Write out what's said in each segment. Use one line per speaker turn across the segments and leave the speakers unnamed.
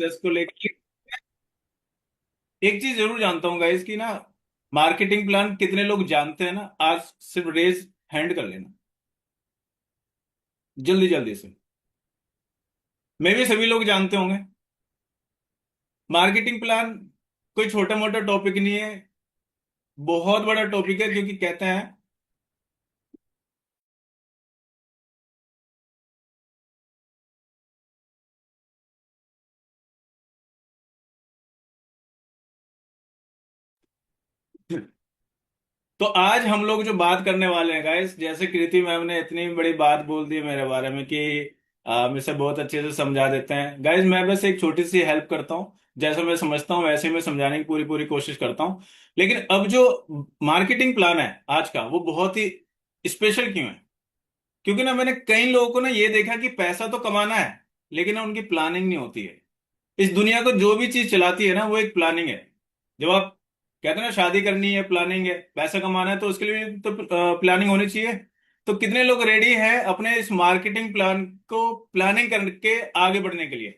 Success को लेकर एक चीज जरूर जानता हूँ गाइस कि ना, मार्केटिंग प्लान कितने लोग जानते हैं ना, आज सिर्फ रेज हैंड कर लेना जल्दी जल्दी से। मे भी सभी लोग जानते होंगे। मार्केटिंग प्लान कोई छोटा मोटा टॉपिक नहीं है, बहुत बड़ा टॉपिक है, क्योंकि कहते हैं तो आज हम लोग जो बात करने वाले हैं गाइस, जैसे कृति मैम ने इतनी बड़ी बात बोल दी मेरे बारे में कि हम इसे बहुत अच्छे से समझा देते हैं गाइस, मैं बस एक छोटी सी हेल्प करता हूँ। जैसा मैं समझता हूँ वैसे ही मैं समझाने की पूरी पूरी कोशिश करता हूँ। लेकिन अब जो मार्केटिंग प्लान है आज का, वो बहुत ही स्पेशल क्यों है? क्योंकि ना मैंने कई लोगों को ना ये देखा कि पैसा तो कमाना है, लेकिन ना उनकी प्लानिंग नहीं होती है। इस दुनिया को जो भी चीज चलाती है ना, वो एक प्लानिंग है। जब आप कहते हैं ना शादी करनी है, प्लानिंग है, पैसा कमाना है, तो उसके लिए भी तो प्लानिंग होनी चाहिए। तो कितने लोग रेडी हैं अपने इस मार्केटिंग प्लान को प्लानिंग करके आगे बढ़ने के लिए?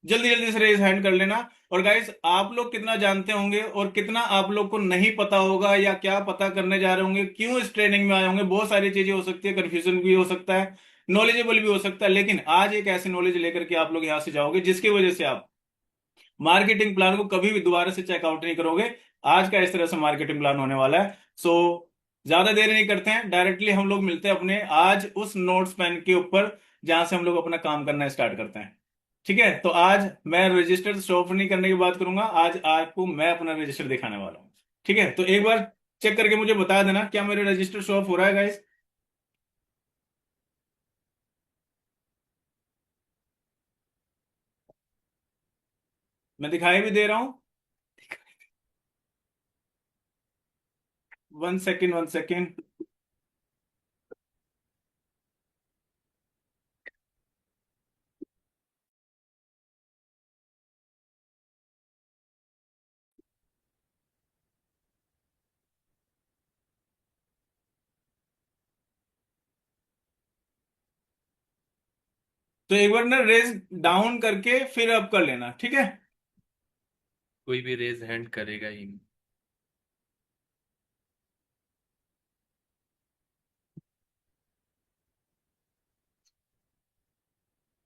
जल्दी जल्दी से रेज हैंड कर लेना। और गाइस, आप लोग कितना जानते होंगे और कितना आप लोग को नहीं पता होगा, या क्या पता करने जा रहे होंगे, क्यों इस ट्रेनिंग में आए होंगे, बहुत सारी चीजें हो सकती है, कंफ्यूजन भी हो सकता है, नॉलेजेबल भी हो सकता है। लेकिन आज एक ऐसी नॉलेज लेकर के आप लोग यहां से जाओगे जिसकी वजह से आप मार्केटिंग प्लान को कभी भी दोबारा से चेकआउट नहीं करोगे। आज का इस तरह से मार्केटिंग प्लान होने वाला है। सो ज्यादा देर नहीं करते हैं, डायरेक्टली हम लोग मिलते हैं अपने आज उस नोट्स पेन के ऊपर जहां से हम लोग अपना काम करना स्टार्ट करते हैं। ठीक है, तो आज मैं रजिस्टर शो ऑफ नहीं करने की बात करूंगा, आज आपको मैं अपना रजिस्टर दिखाने वाला हूँ। ठीक है, तो एक बार चेक करके मुझे बता देना क्या मेरे रजिस्टर शो ऑफ हो रहा है गाइस। मैं दिखाई भी दे रहा हूँ। 1 सेकेंड 1 सेकेंड। तो एक बार ना रेज डाउन करके फिर अप कर लेना, ठीक है?
कोई भी रेज हैंड करेगा ही नहीं।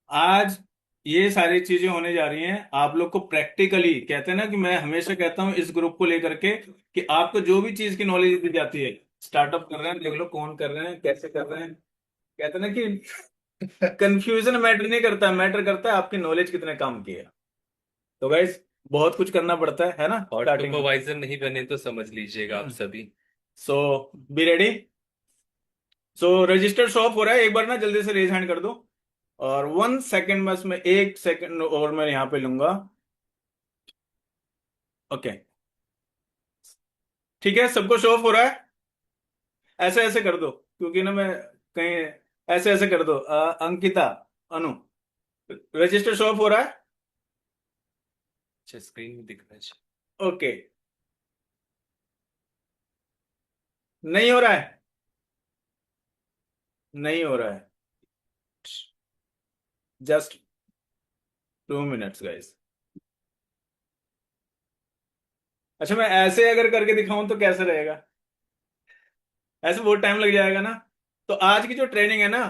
आज ये सारी चीजें होने जा रही हैं आप लोग को प्रैक्टिकली। कहते हैं ना कि मैं हमेशा कहता हूं इस ग्रुप को लेकर के कि आपको जो भी चीज की नॉलेज दी जाती है, स्टार्टअप कर रहे हैं, देख लो कौन कर रहे हैं, कैसे कर रहे हैं। कहते हैं ना कि कंफ्यूजन मैटर नहीं करता, मैटर करता है आपकी नॉलेज कितने काम की है। तो गाइस, बहुत कुछ करना पड़ता है ना
और
स्टार्टिंग में।
सुपरवाइजर नहीं बने तो समझ लीजिएगा आप सभी।
So be ready. So register show off हो रहा है, एक बार ना जल्दी से रेज हैंड कर दो। और 1 सेकेंड, बस मैं 1 सेकेंड और मैं यहाँ पे लूंगा। ओके, ठीक है, सबको शो ऑफ हो रहा है। ऐसे ऐसे कर दो, क्योंकि ना मैं कहीं, ऐसे ऐसे कर दो। अंकिता, अनु, रजिस्टर शो ऑफ हो रहा है।
अच्छा, स्क्रीन में दिख रहा है।
ओके, नहीं हो रहा है, नहीं हो रहा है। Just 2 minutes guys. अच्छा, मैं ऐसे अगर करके दिखाऊं तो कैसा रहेगा? ऐसे बहुत टाइम लग जाएगा ना। तो आज की जो ट्रेनिंग है ना,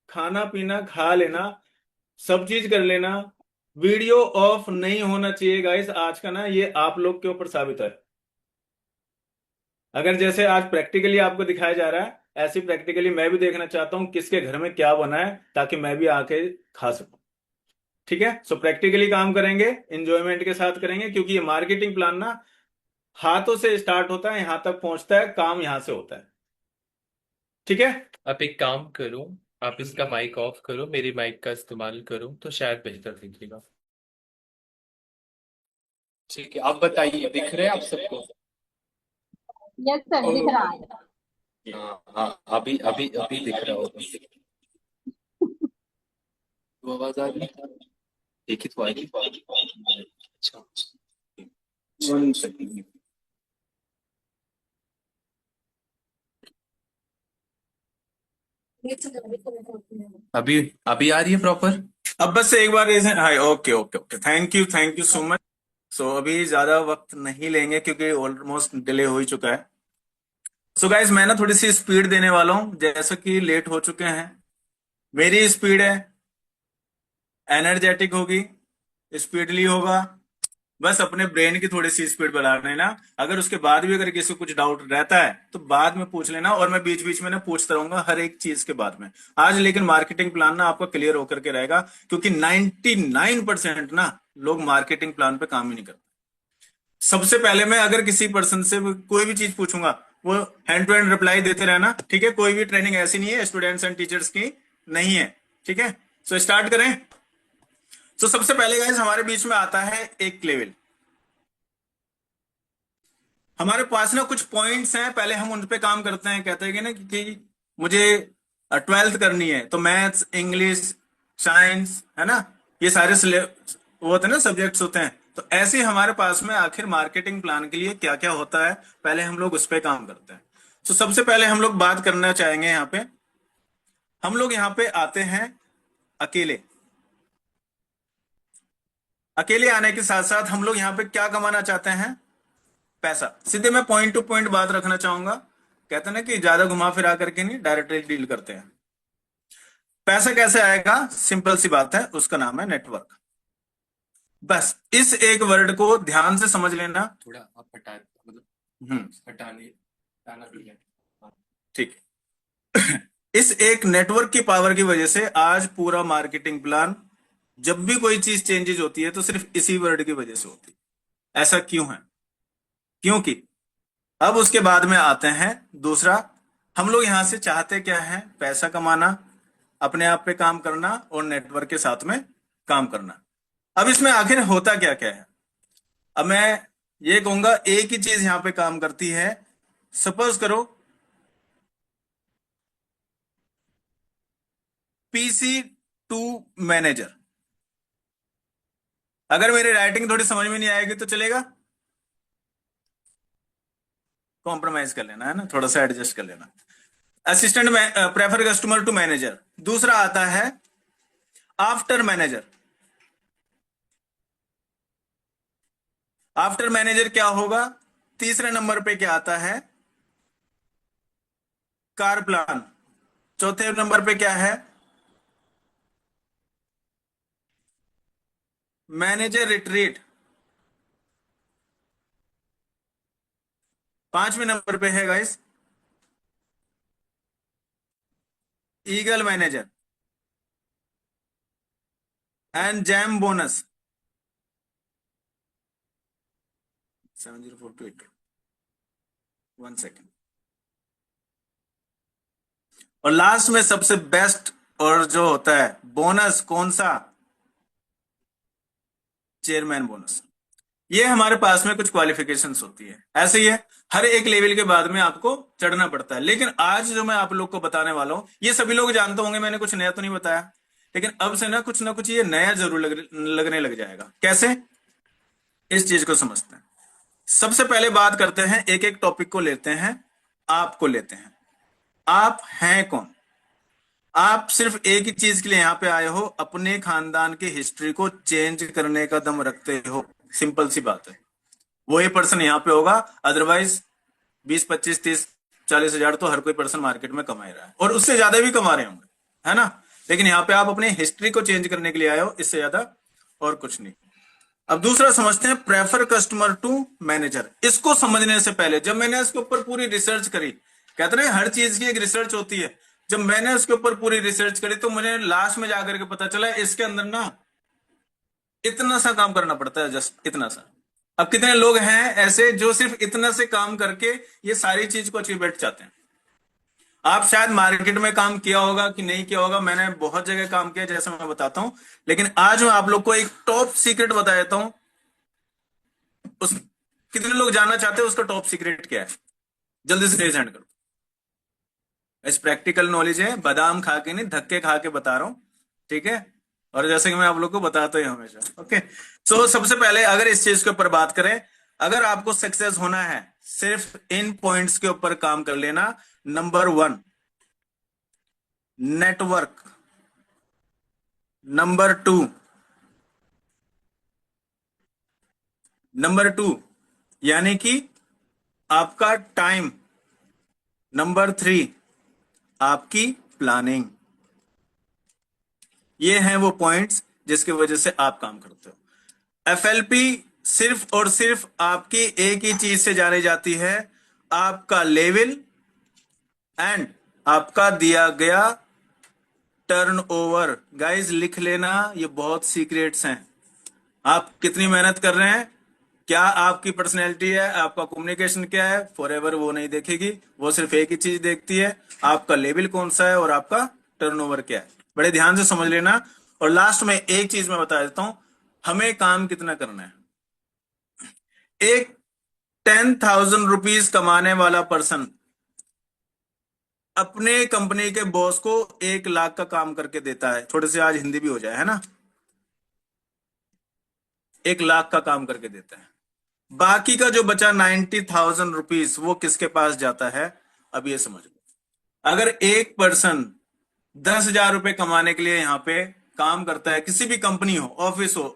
खाना पीना खा लेना, सब चीज कर लेना, वीडियो ऑफ नहीं होना चाहिए गाइस। आज का ना ये आप लोग के ऊपर साबित है। अगर जैसे आज प्रैक्टिकली आपको दिखाया जा रहा है, ऐसे प्रैक्टिकली मैं भी देखना चाहता हूं किसके घर में क्या बना है, ताकि मैं भी आके खा सकूं। ठीक है, सो प्रैक्टिकली काम करेंगे, इंजॉयमेंट के साथ करेंगे, क्योंकि ये मार्केटिंग प्लान ना हाथों से स्टार्ट होता है, यहां तक पहुंचता है, काम यहां से होता है। ठीक है।
आप एक काम करो, आप इसका माइक ऑफ करो, मेरी माइक का इस्तेमाल करो तो शायद बेहतर दिखेगा।
ठीक है, आप बताइए, दिख रहे हैं आप सबको?
यस सर, दिख रहा है।
हाँ हाँ, अभी अभी अभी दिख रहा होगा। तो आवाज आ रही है? एक ही तो आएगी। अच्छा, 1 सेकंड। अभी अभी आ रही है प्रॉपर?
अब बस एक बार इसे, hi, okay okay okay, thank you so much. So अभी ज्यादा वक्त नहीं लेंगे क्योंकि ऑलमोस्ट डिले हो ही चुका है। सो गाइज मैं ना थोड़ी सी स्पीड देने वाला हूँ, जैसा कि लेट हो चुके हैं। मेरी स्पीड है, एनर्जेटिक होगी, स्पीडली होगा। बस अपने ब्रेन की थोड़ी सी स्पीड बढ़ा लेना। अगर उसके बाद भी अगर किसी को कुछ डाउट रहता है तो बाद में पूछ लेना, और मैं बीच बीच में ना पूछता रहूंगा हर एक चीज के बाद में। आज लेकिन मार्केटिंग प्लान ना आपका क्लियर होकर के रहेगा, क्योंकि 99% ना लोग मार्केटिंग प्लान पे काम ही नहीं करते। सबसे पहले मैं अगर किसी पर्सन से कोई भी चीज पूछूंगा, वो हैंड टू हैंड रिप्लाई देते रहना, ठीक है। कोई भी ट्रेनिंग ऐसी नहीं है स्टूडेंट्स एंड टीचर्स की नहीं है, ठीक है। सो स्टार्ट करें। तो सबसे पहले गाइस हमारे बीच में आता है एक लेवल। हमारे पास ना कुछ पॉइंट्स हैं, पहले हम उन पे काम करते हैं। कहते हैं कि ना कि मुझे 12th करनी है तो मैथ्स, इंग्लिश, साइंस, है ना, ये सारे वो होते हैं ना, सब्जेक्ट्स होते हैं। तो ऐसे ही हमारे पास में आखिर मार्केटिंग प्लान के लिए क्या क्या होता है, पहले हम लोग उस पे काम करते हैं। तो सबसे पहले हम लोग बात करना चाहेंगे यहाँ पे, हम लोग यहाँ पे आते हैं अकेले। अकेले आने के साथ साथ हम लोग यहाँ पे क्या कमाना चाहते हैं, पैसा। सीधे मैं पॉइंट टू पॉइंट बात रखना चाहूंगा। कहते हैं ना कि ज्यादा घुमा फिरा करके नहीं, डायरेक्टली डील करते हैं। पैसा कैसे आएगा, सिंपल सी बात है, उसका नाम है नेटवर्क। बस इस एक वर्ड को ध्यान से समझ लेना।
थोड़ा आप हटा, मतलब
हम्म,
हटाने हटाना भी है। हाँ।
ठीक है। इस एक नेटवर्क की पावर की वजह से आज पूरा मार्केटिंग प्लान, जब भी कोई चीज चेंजेस होती है तो सिर्फ इसी वर्ड की वजह से होती है। ऐसा क्यों है, क्योंकि अब उसके बाद में आते हैं दूसरा। हम लोग यहां से चाहते क्या है, पैसा कमाना, अपने आप पे काम करना और नेटवर्क के साथ में काम करना। अब इसमें आखिर होता क्या क्या है, अब मैं ये कहूंगा एक ही चीज यहां पे काम करती है। सपोज करो पीसी टू मैनेजर। अगर मेरी राइटिंग थोड़ी समझ में नहीं आएगी तो चलेगा, कॉम्प्रोमाइज कर लेना, है ना, थोड़ा सा एडजस्ट कर लेना। असिस्टेंट में प्रेफर कस्टमर टू मैनेजर। दूसरा आता है आफ्टर मैनेजर। आफ्टर मैनेजर क्या होगा, तीसरे नंबर पे क्या आता है, कार प्लान। चौथे नंबर पे क्या है, मैनेजर रिट्रीट। पांचवें नंबर पे है guys eagle manager and jam bonus. 70428, 1 second. और लास्ट में सबसे बेस्ट और जो होता है बोनस, कौन सा, चेयरमैन बोनस। ये हमारे पास में कुछ क्वालिफिकेशंस होती है, ऐसे ही है। हर एक लेवल के बाद में आपको चढ़ना पड़ता है। लेकिन आज जो मैं आप लोग को बताने वाला हूं, ये सभी लोग जानते होंगे, मैंने कुछ नया तो नहीं बताया। लेकिन अब से ना कुछ ये नया जरूर लगने लग जाएगा। कैसे, इस चीज को समझते हैं। सबसे पहले बात करते हैं, एक एक टॉपिक को लेते हैं, आपको लेते हैं। आप हैं कौन, आप सिर्फ एक ही चीज के लिए यहां पे आए हो, अपने खानदान की हिस्ट्री को चेंज करने का दम रखते हो। सिंपल सी बात है, वही पर्सन यहां पे होगा। अदरवाइज 20, 25, 30, 40 हजार तो हर कोई पर्सन मार्केट में कमा ही रहा है, और उससे ज्यादा भी कमा रहे होंगे, है ना। लेकिन यहाँ पे आप अपनी हिस्ट्री को चेंज करने के लिए आए हो, इससे ज्यादा और कुछ नहीं। अब दूसरा समझते हैं, प्रेफर कस्टमर टू मैनेजर। इसको समझने से पहले जब मैंने इसके ऊपर पूरी रिसर्च करी, कहते हैं हर चीज की एक रिसर्च होती है, जब मैंने इसके ऊपर पूरी रिसर्च करी तो मुझे लास्ट में जाकर के पता चला इसके अंदर ना इतना सा काम करना पड़ता है, जस्ट इतना सा। अब कितने लोग हैं ऐसे जो सिर्फ इतना से काम करके ये सारी चीज को अचीवमेंट चाहते हैं। आप शायद मार्केट में काम किया होगा कि नहीं किया होगा, मैंने बहुत जगह काम किया जैसे मैं बताता हूं। लेकिन आज मैं आप लोग को एक टॉप सीक्रेट बता देता हूं। उस कितने लोग जानना चाहते हैं उसका टॉप सीक्रेट क्या है, जल्दी से रेज हैंड करो। इस प्रैक्टिकल नॉलेज है, बादाम खा के नहीं धक्के खा के बता रहा हूं, ठीक है। और जैसे कि मैं आप लोग को बताता ही हूं हमेशा, ओके। सो सबसे पहले अगर इस चीज के ऊपर बात करें, अगर आपको सक्सेस होना है सिर्फ इन पॉइंट्स के ऊपर काम कर लेना। Number 1, network. नंबर टू यानी कि आपका टाइम। नंबर 3 आपकी प्लानिंग। ये हैं वो पॉइंट्स जिसकी वजह से आप काम करते हो। एफएलपी सिर्फ और सिर्फ आपकी एक ही चीज से जानी जाती है, आपका लेवल एंड आपका दिया गया टर्नओवर। गाइस लिख लेना, ये बहुत सीक्रेट्स हैं। आप कितनी मेहनत कर रहे हैं, क्या आपकी पर्सनैलिटी है, आपका कम्युनिकेशन क्या है, फॉरएवर वो नहीं देखेगी। वो सिर्फ एक ही चीज देखती है, आपका लेवल कौन सा है और आपका टर्नओवर क्या है। बड़े ध्यान से समझ लेना। और लास्ट में एक चीज मैं बता देता हूं, हमें काम कितना करना है। एक 10,000 रुपीज कमाने वाला पर्सन अपने कंपनी के बॉस को 1 लाख का काम करके देता है। थोड़े से आज हिंदी भी हो जाए, है ना। 1 लाख का काम करके देता है। बाकी का जो बचा 90,000 रुपीज वो किसके पास जाता है, अब ये समझ लो। अगर एक पर्सन 10,000 रुपए कमाने के लिए यहां पे काम करता है, किसी भी कंपनी हो, ऑफिस हो,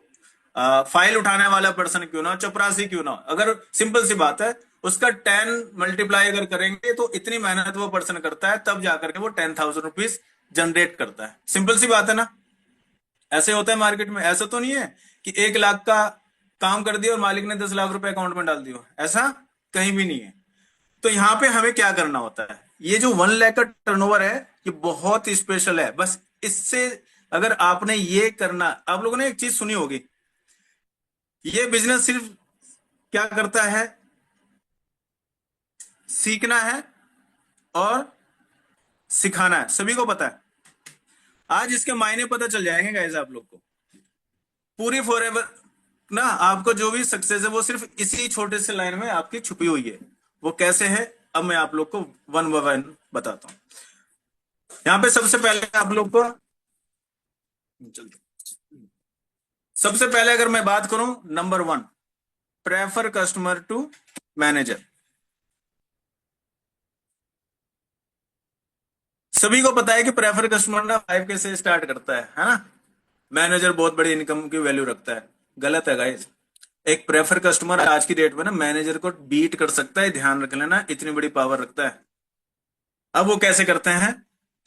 फाइल उठाने वाला पर्सन क्यों ना, चपरासी क्यों ना, अगर सिंपल सी बात है उसका 10 मल्टीप्लाई अगर करेंगे तो इतनी मेहनत वो पर्सन करता है, तब जाकर के वो 10,000 रुपीज जनरेट करता है। सिंपल सी बात है ना। ऐसे होता है मार्केट में। ऐसा तो नहीं है कि 1 लाख का काम कर दिया और मालिक ने 10 लाख रुपए अकाउंट में डाल दिया, ऐसा कहीं भी नहीं है। तो यहां पे हमें क्या करना होता है, ये जो 1 लाख का टर्नओवर है ये बहुत ही स्पेशल है। बस इससे अगर आपने ये करना, आप लोगों ने एक चीज सुनी होगी, ये बिजनेस सिर्फ क्या करता है, सीखना है और सिखाना है। सभी को पता है। आज इसके मायने पता चल जाएंगे गाइस आप लोग को। पूरी फॉरएवर ना, आपको जो भी सक्सेस है वो सिर्फ इसी छोटे से लाइन में आपकी छुपी हुई है। वो कैसे है, अब मैं आप लोग को वन बाय वन बताता हूं। यहां पे सबसे पहले आप लोग को, सबसे पहले अगर मैं बात करूं, number 1 prefer customer to manager. सभी को पता है कि प्रेफर कस्टमर ना 5K से स्टार्ट करता है ना। मैनेजर बहुत बड़ी इनकम की वैल्यू रखता है। गलत है गाइस। एक प्रेफर कस्टमर आज की डेट में ना मैनेजर को बीट कर सकता है, ध्यान रख लेना, इतनी बड़ी पावर रखता है। अब वो कैसे करते हैं,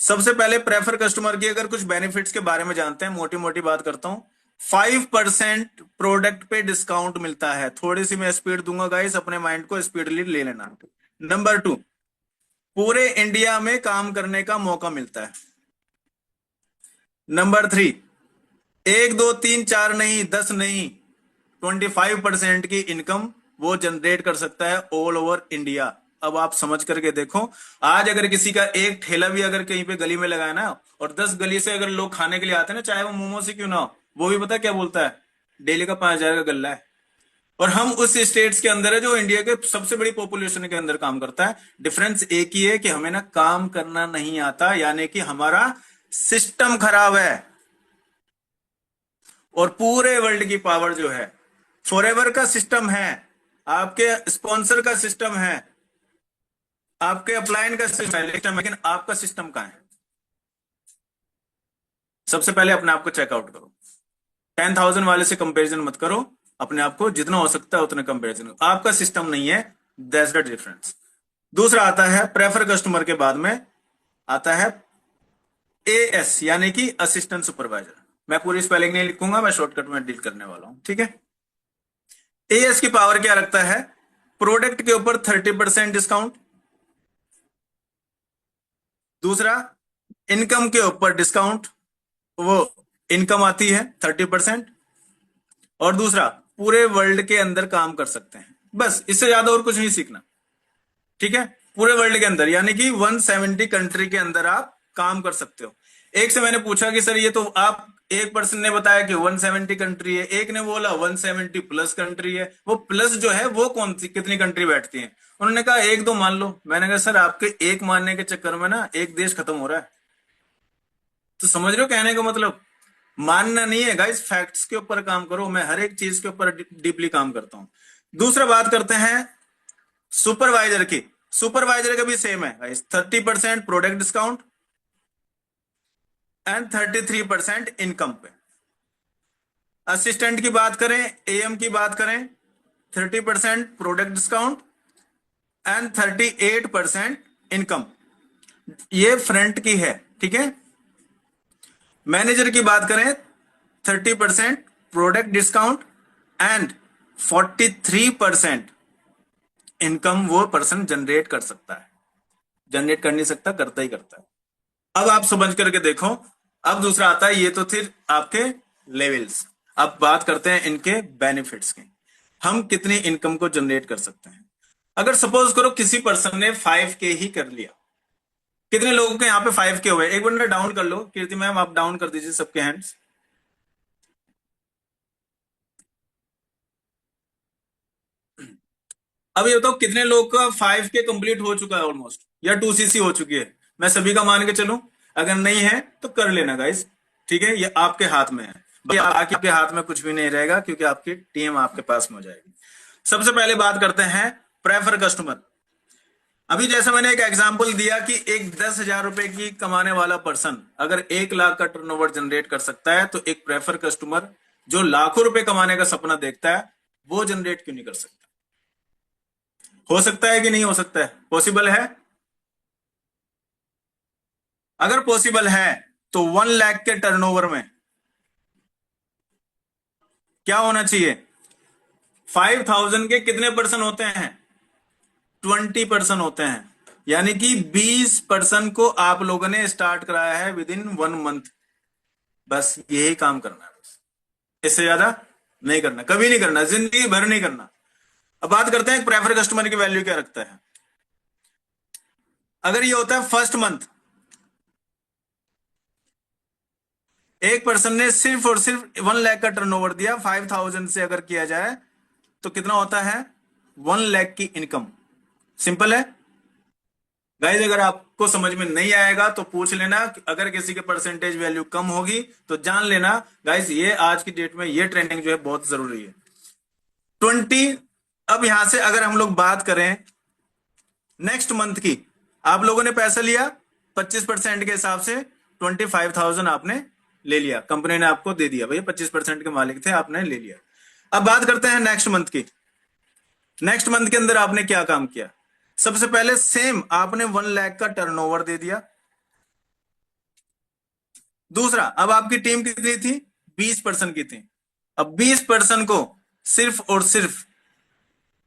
सबसे पहले प्रेफर कस्टमर की अगर कुछ बेनिफिट्स के बारे में जानते हैं, मोटी मोटी बात करता हूं। 5% प्रोडक्ट पे डिस्काउंट मिलता है। थोड़ी सी मैं स्पीड दूंगा गाइस, अपने माइंड को स्पीडली ले लेना। नंबर 2, पूरे इंडिया में काम करने का मौका मिलता है। नंबर 3, 1 2 3 4 नहीं, 10 नहीं, 25% की इनकम वो जनरेट कर सकता है ऑल ओवर इंडिया। अब आप समझ करके देखो, आज अगर किसी का एक ठेला भी अगर कहीं पे गली में लगाया ना, और 10 गली से अगर लोग खाने के लिए आते हैं ना, चाहे वो मोमो से क्यों ना हो, वो भी पता क्या बोलता है, डेली का 5,000 का गल्ला है। और हम उस स्टेट्स के अंदर है जो इंडिया के सबसे बड़ी पॉपुलेशन के अंदर काम करता है। डिफरेंस एक ही है कि हमें ना काम करना नहीं आता, यानी कि हमारा सिस्टम खराब है। और पूरे वर्ल्ड की पावर जो है, फॉरएवर का सिस्टम है, आपके स्पॉन्सर का सिस्टम है, आपके अपलाइन का सिस्टम है, लेकिन आपका सिस्टम कहां है। सबसे पहले अपने आप को चेकआउट करो। 10,000 वाले से कंपैरिजन मत करो, अपने आप को जितना हो सकता है उतना कंपैरिजन करो। आपका सिस्टम नहीं है, दैट्स द डिफरेंस। दूसरा आता है प्रेफर कस्टमर के बाद में आता है एएस, यानी कि असिस्टेंट सुपरवाइजर। मैं पूरी स्पेलिंग नहीं लिखूंगा, मैं शॉर्टकट में डील करने वाला हूं, ठीक है। एएस की पावर क्या रखता है, प्रोडक्ट के ऊपर 30% डिस्काउंट। दूसरा, इनकम के ऊपर डिस्काउंट, वो इनकम आती है 30%। और दूसरा, पूरे वर्ल्ड के अंदर काम कर सकते हैं। बस इससे ज्यादा और कुछ नहीं सीखना, ठीक है। पूरे वर्ल्ड के अंदर यानी कि 170 कंट्री के अंदर आप काम कर सकते हो। एक से मैंने पूछा कि सर ये तो आप, एक पर्सन ने बताया कि 170 कंट्री है, एक ने बोला 170 प्लस कंट्री है। वो प्लस जो है वो कौन सी, कितनी कंट्री बैठती है। उन्होंने कहा 1 2 मान लो। मैंने कहा सर आपके एक मानने के चक्कर में ना एक देश खत्म हो रहा है। तो समझ रहे हो कहने का मतलब, मानना नहीं है गाइस, फैक्ट्स के ऊपर काम करो। मैं हर एक चीज के ऊपर डीपली काम करता हूं। दूसरा बात करते हैं सुपरवाइजर की। सुपरवाइजर का भी सेम है guys, 30% product discount and 33% income पे। असिस्टेंट की बात करें, एएम की बात करें, 30% प्रोडक्ट डिस्काउंट एंड 38% इनकम, ये फ्रंट की है, ठीक है। मैनेजर की बात करें, 30% प्रोडक्ट डिस्काउंट एंड 43% इनकम वो पर्सन जनरेट कर सकता है। जनरेट कर नहीं सकता, करता ही करता है। अब आप समझ करके देखो। अब दूसरा आता है, ये तो थे आपके लेवल्स। अब बात करते हैं इनके बेनिफिट्स के। हम कितनी इनकम को जनरेट कर सकते हैं। अगर सपोज करो किसी पर्सन ने 5K ही कर लिया, कितने लोगों के यहाँ पे 5K हुए? एक बंदा डाउन कर लो, कीर्ति मैम आप डाउन कर दीजिए सबके हैंड्स। अब ये बताओ कितने लोग का 5K कंप्लीट हो चुका है ऑलमोस्ट, या 2CC हो चुकी है? मैं सभी का मान के चलूं, अगर नहीं है तो कर लेना गाइस, ठीक है। ये आपके हाथ में है, भाई आपके हाथ में कुछ भी नहीं रहेगा, क्योंकि आपकी टीम आपके पास में हो जाएगी। सबसे पहले बात करते हैं प्रेफर कस्टमर। अभी जैसा मैंने एक एग्जांपल दिया कि एक 10,000 रुपए की कमाने वाला पर्सन अगर 1 लाख का टर्नओवर जनरेट कर सकता है, तो एक प्रेफर कस्टमर जो लाखों रुपए कमाने का सपना देखता है, वो जनरेट क्यों नहीं कर सकता? हो सकता है कि नहीं हो सकता है? पॉसिबल है? अगर पॉसिबल है तो 1 लाख के टर्नओवर में क्या होना चाहिए? 5,000 के कितने पर्सन होते हैं? 20% होते हैं। यानी कि 20% को आप लोगों ने स्टार्ट कराया है विद इन 1 मंथ। बस यही काम करना है, बस इससे ज्यादा नहीं करना, कभी नहीं करना, जिंदगी भर नहीं करना। अब बात करते हैं प्रेफर कस्टमर की वैल्यू क्या रखता है। अगर ये होता है फर्स्ट मंथ, एक पर्सन ने सिर्फ और सिर्फ 1 लाख का टर्नओवर दिया, 5,000 से अगर किया जाए तो कितना होता है? 1 लाख की इनकम। सिंपल है गाइज। अगर आपको समझ में नहीं आएगा तो पूछ लेना, अगर किसी के परसेंटेज वैल्यू कम होगी तो जान लेना गाइज, ये आज की डेट में ये ट्रेंडिंग जो है बहुत जरूरी है। 20। अब यहां से अगर हम लोग बात करें नेक्स्ट मंथ की, आप लोगों ने पैसा लिया 25% के हिसाब से, 25,000 आपने ले लिया, कंपनी ने आपको दे दिया, भैया 25% के मालिक थे, आपने ले लिया। अब बात करते हैं नेक्स्ट मंथ की। नेक्स्ट मंथ के अंदर आपने क्या काम किया? सबसे पहले सेम आपने 1 लाख का टर्नओवर दे दिया। दूसरा, अब आपकी टीम कितनी थी? 20% की थी। अब 20% को सिर्फ और सिर्फ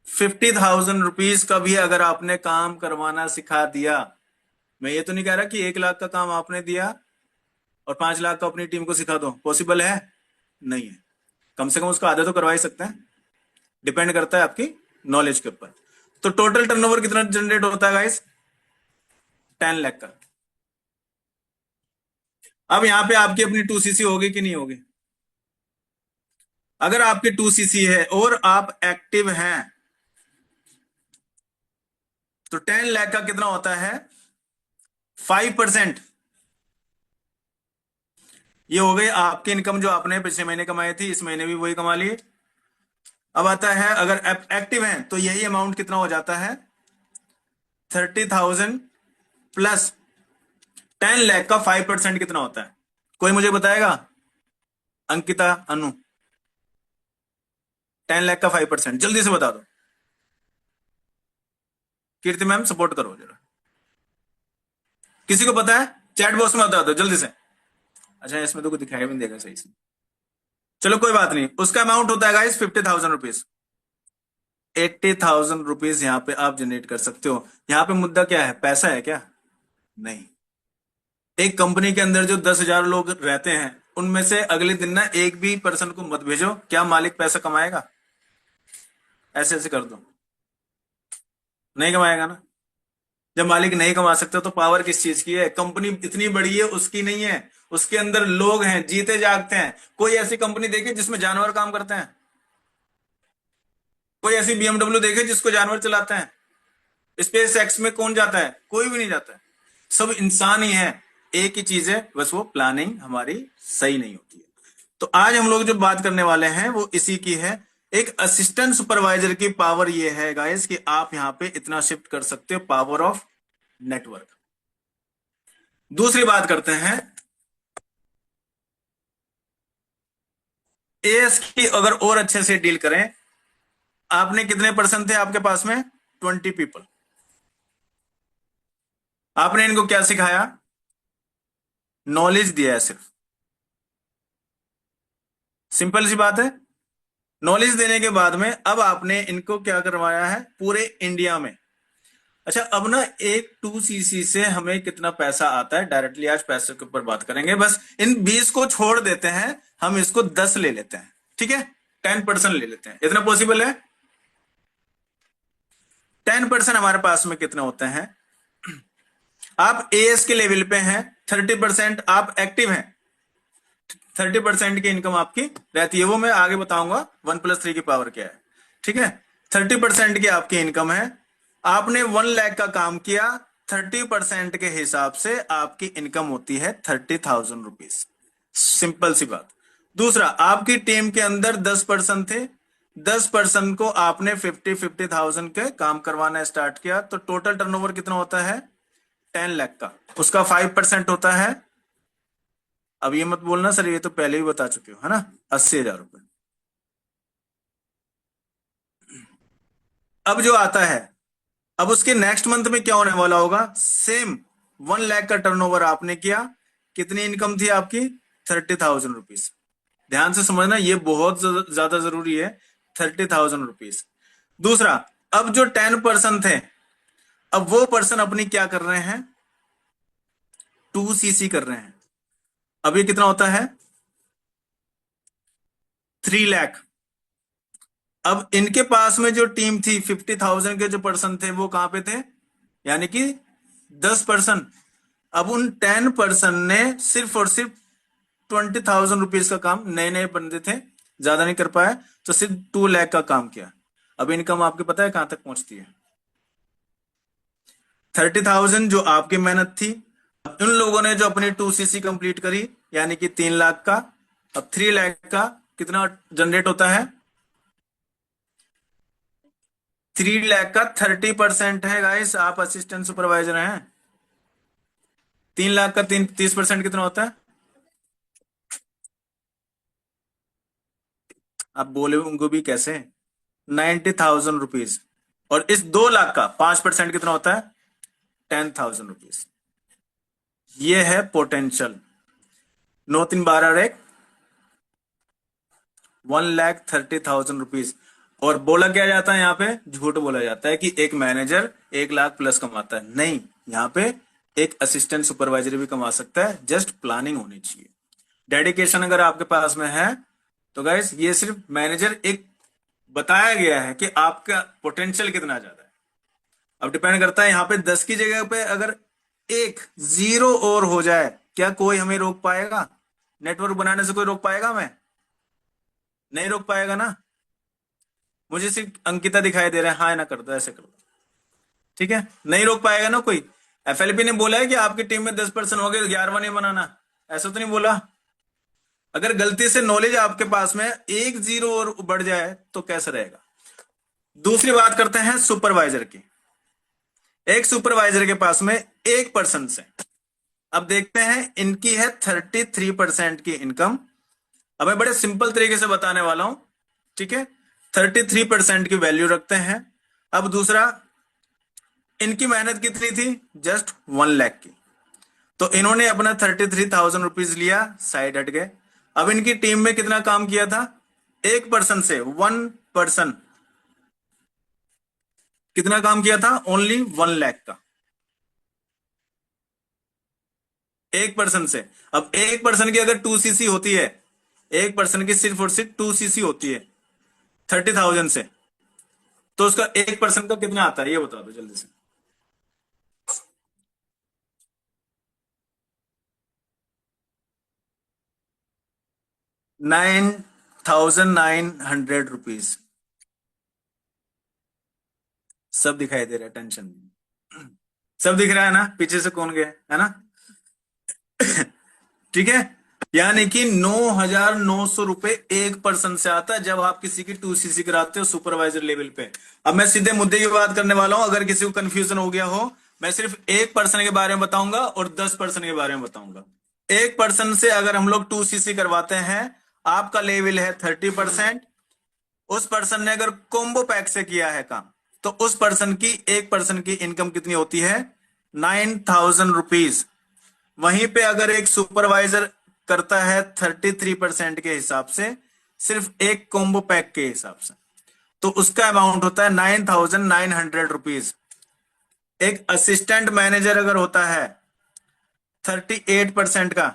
50,000 रुपीज का भी अगर आपने काम करवाना सिखा दिया, मैं ये तो नहीं कह रहा कि 1 लाख का काम आपने दिया और 5 लाख का अपनी टीम को सिखा दो, पॉसिबल है? नहीं है। कम से कम उसका आधा तो करवा ही सकते हैं। डिपेंड करता है आपकी नॉलेज के ऊपर। तो टोटल टर्नओवर कितना जनरेट होता है गाइस? 10 लाख का। अब यहां पे आपकी अपनी 2CC होगी कि नहीं होगी? अगर आपकी 2CC है और आप एक्टिव हैं तो 10 लाख का कितना होता है? 5%। ये हो गई आपकी इनकम जो आपने पिछले महीने कमाई थी, इस महीने भी वही कमा ली। अब आता है अगर एक्टिव हैं तो यही अमाउंट कितना हो जाता है? 30,000 प्लस 10 लाख का 5% कितना होता है? कोई मुझे बताएगा? अंकिता, अनु, 10 लाख का 5% जल्दी से बता दो। कीर्ति मैम सपोर्ट करो जरा, किसी को पता है? चैट बॉक्स में बता दो जल्दी से। अच्छा, इसमें तो कुछ दिखाई भी नहीं देगा सही से। चलो कोई बात नहीं, उसका अमाउंट होता है गाइस 50,000 रुपीज। 80,000 रुपीज यहां पे आप जनरेट कर सकते हो। यहां पे मुद्दा क्या है? पैसा है क्या? नहीं। एक कंपनी के अंदर जो 10,000 लोग रहते हैं, उनमें से अगले दिन ना एक भी पर्सन को मत भेजो, क्या मालिक पैसा कमाएगा? ऐसे ऐसे कर दो, नहीं कमाएगा ना। जब मालिक नहीं कमा सकते तो पावर किस चीज की है? कंपनी इतनी बड़ी है उसकी नहीं है, उसके अंदर लोग हैं, जीते जागते हैं। कोई ऐसी कंपनी देखे जिसमें जानवर काम करते हैं? कोई ऐसी BMW देखे जिसको जानवर चलाते हैं? स्पेस एक्स में कौन जाता है? कोई भी नहीं जाता है, सब इंसान ही है। एक ही चीज है, बस वो प्लानिंग हमारी सही नहीं होती है। तो आज हम लोग जो बात करने वाले हैं वो इसी की है। एक असिस्टेंट सुपरवाइजर की पावर ये है गाइस कि आप यहां पे इतना शिफ्ट कर सकते हो, पावर ऑफ नेटवर्क। दूसरी बात करते हैं, एएस की अगर और अच्छे से डील करें, आपने कितने पर्सन थे आपके पास में? 20 पीपल। आपने इनको क्या सिखाया? नॉलेज दिया है सिर्फ। सिंपल सी बात है। नॉलेज देने के बाद में अब आपने इनको क्या करवाया है पूरे इंडिया में। अच्छा, अब ना एक 2cc से हमें कितना पैसा आता है डायरेक्टली आज पैसे के ऊपर बात करेंगे। बस इन 20 को छोड़ देते हैं, हम इसको 10 ले लेते हैं, ठीक है? 10% ले लेते हैं, इतना पॉसिबल है? 10% हमारे पास में कितने होते हैं? आप एएस के लेवल पे हैं, 30% आप एक्टिव हैं, 30% की इनकम आपकी रहती है, वो मैं आगे बताऊंगा 1+3 की पावर क्या है, ठीक है? 30% की आपकी इनकम है, आपने 1 लाख का काम किया, 30% के हिसाब से आपकी इनकम होती है 30,000 रुपीज। सिंपल सी बात। दूसरा, आपकी टीम के अंदर 10% थे, 10% को आपने 50,000 के काम करवाना स्टार्ट किया, तो टोटल टर्नओवर कितना होता है? 10 लाख का। उसका 5% होता है, अब ये मत बोलना सर ये तो पहले ही बता चुके हो, है ना, 80,000 रुपए। अब जो आता है, अब उसके नेक्स्ट मंथ में क्या होने वाला होगा? सेम 1 लाख का टर्नओवर आपने किया, कितनी इनकम थी आपकी? 30,000 रुपीज। ध्यान से समझना, ये बहुत ज्यादा जरूरी है, 30,000 रुपीज। दूसरा, अब जो 10% थे, अब वो पर्सन अपनी क्या कर रहे हैं? 2cc कर रहे हैं। अब ये कितना होता है? 3 लाख। अब इनके पास में जो टीम थी 50,000 के जो पर्सन थे वो कहां पे थे? यानी कि 10%। अब उन 10% ने सिर्फ और सिर्फ 20,000 रुपीज का काम, नए नए बंदे थे, ज्यादा नहीं कर पाए, तो सिर्फ 2 लाख का काम किया। अब इनकम आपके पता है कहां तक पहुंचती है? 30,000 जो आपकी मेहनत थी, अब इन लोगों ने जो अपनी 2cc कंप्लीट करी, यानी कि 3 लाख का, अब 3 लाख का कितना जनरेट होता है? 3 लाख का 30% है गाइस, आप असिस्टेंट सुपरवाइजर हैं। 3 लाख का 30% कितना होता है? आप बोले उनको भी कैसे? 90,000 रुपीज। और इस 2 लाख का 5% कितना होता है? 10,000 रुपीज। ये है पोटेंशियल। 9 3 12 एक 1,30,000 रुपीज। और बोला क्या जाता है यहाँ पे? झूठ बोला जाता है कि एक मैनेजर 1 लाख प्लस कमाता है। नहीं, यहाँ पे एक असिस्टेंट सुपरवाइजर भी कमा सकता है, जस्ट प्लानिंग होनी चाहिए, डेडिकेशन अगर आपके पास में है तो गाइस ये सिर्फ मैनेजर एक बताया गया है कि आपका पोटेंशियल कितना ज्यादा है। अब डिपेंड करता है यहाँ पे 10 की जगह पे अगर एक 0 और हो जाए, क्या कोई हमें रोक पाएगा? नेटवर्क बनाने से कोई रोक पाएगा? मैं नहीं रोक पाएगा ना। मुझे सिर्फ अंकिता दिखाई दे रहा है, हाँ ना कर दो, ऐसे कर दो, ठीक है? नहीं रोक पाएगा ना कोई। एफएलपी ने बोला है कि आपकी टीम में 10% हो गए तो 11वां नहीं बनाना, ऐसा तो नहीं बोला। अगर गलती से नॉलेज आपके पास में 1 0 और बढ़ जाए तो कैसे रहेगा? दूसरी बात करते हैं सुपरवाइजर की। एक सुपरवाइजर के पास में 1% से, अब देखते हैं इनकी है 33% की इनकम। अब मैं बड़े सिंपल तरीके से बताने वाला हूं, ठीक है? 33% की वैल्यू रखते हैं। अब दूसरा, इनकी मेहनत कितनी थी? जस्ट 1 लाख की। तो इन्होंने अपना 33,000 रुपीज लिया, साइड हट गए। अब इनकी टीम में कितना काम किया था? 1% से 1% कितना काम किया था? ओनली 1 लाख का, 1% से। अब 1% की अगर 2cc होती है, 1% की सिर्फ और सिर्फ 2cc होती है 30,000 से, तो उसका 1% का कितना आता है ये बता दो जल्दी से। 9,900 रुपीज। सब दिखाई दे रहा है, टेंशन नहीं, सब दिख रहा है ना? पीछे से कौन गया है ना? ठीक है, यानी कि 9,900 रुपए 1% से आता है जब आप किसी की 2cc कराते हो सुपरवाइजर लेवल पे। अब मैं सीधे मुद्दे की बात करने वाला हूं, अगर किसी को कंफ्यूजन हो गया हो, मैं सिर्फ 1% के बारे में बताऊंगा और 10% के बारे में बताऊंगा। 1% से अगर हम लोग 2cc करवाते हैं,
आपका लेवल है 30%, उस पर्सन ने अगर कॉम्बो पैक से किया है काम, तो उस पर्सन की, एक पर्सन की इनकम कितनी होती है? 9,000 रुपीज। वहीं पे अगर एक सुपरवाइजर करता है 33% के हिसाब से, सिर्फ एक कॉम्बो पैक के हिसाब से, तो उसका अमाउंट होता है 9,900 रुपीज। एक असिस्टेंट मैनेजर अगर होता है 38% का,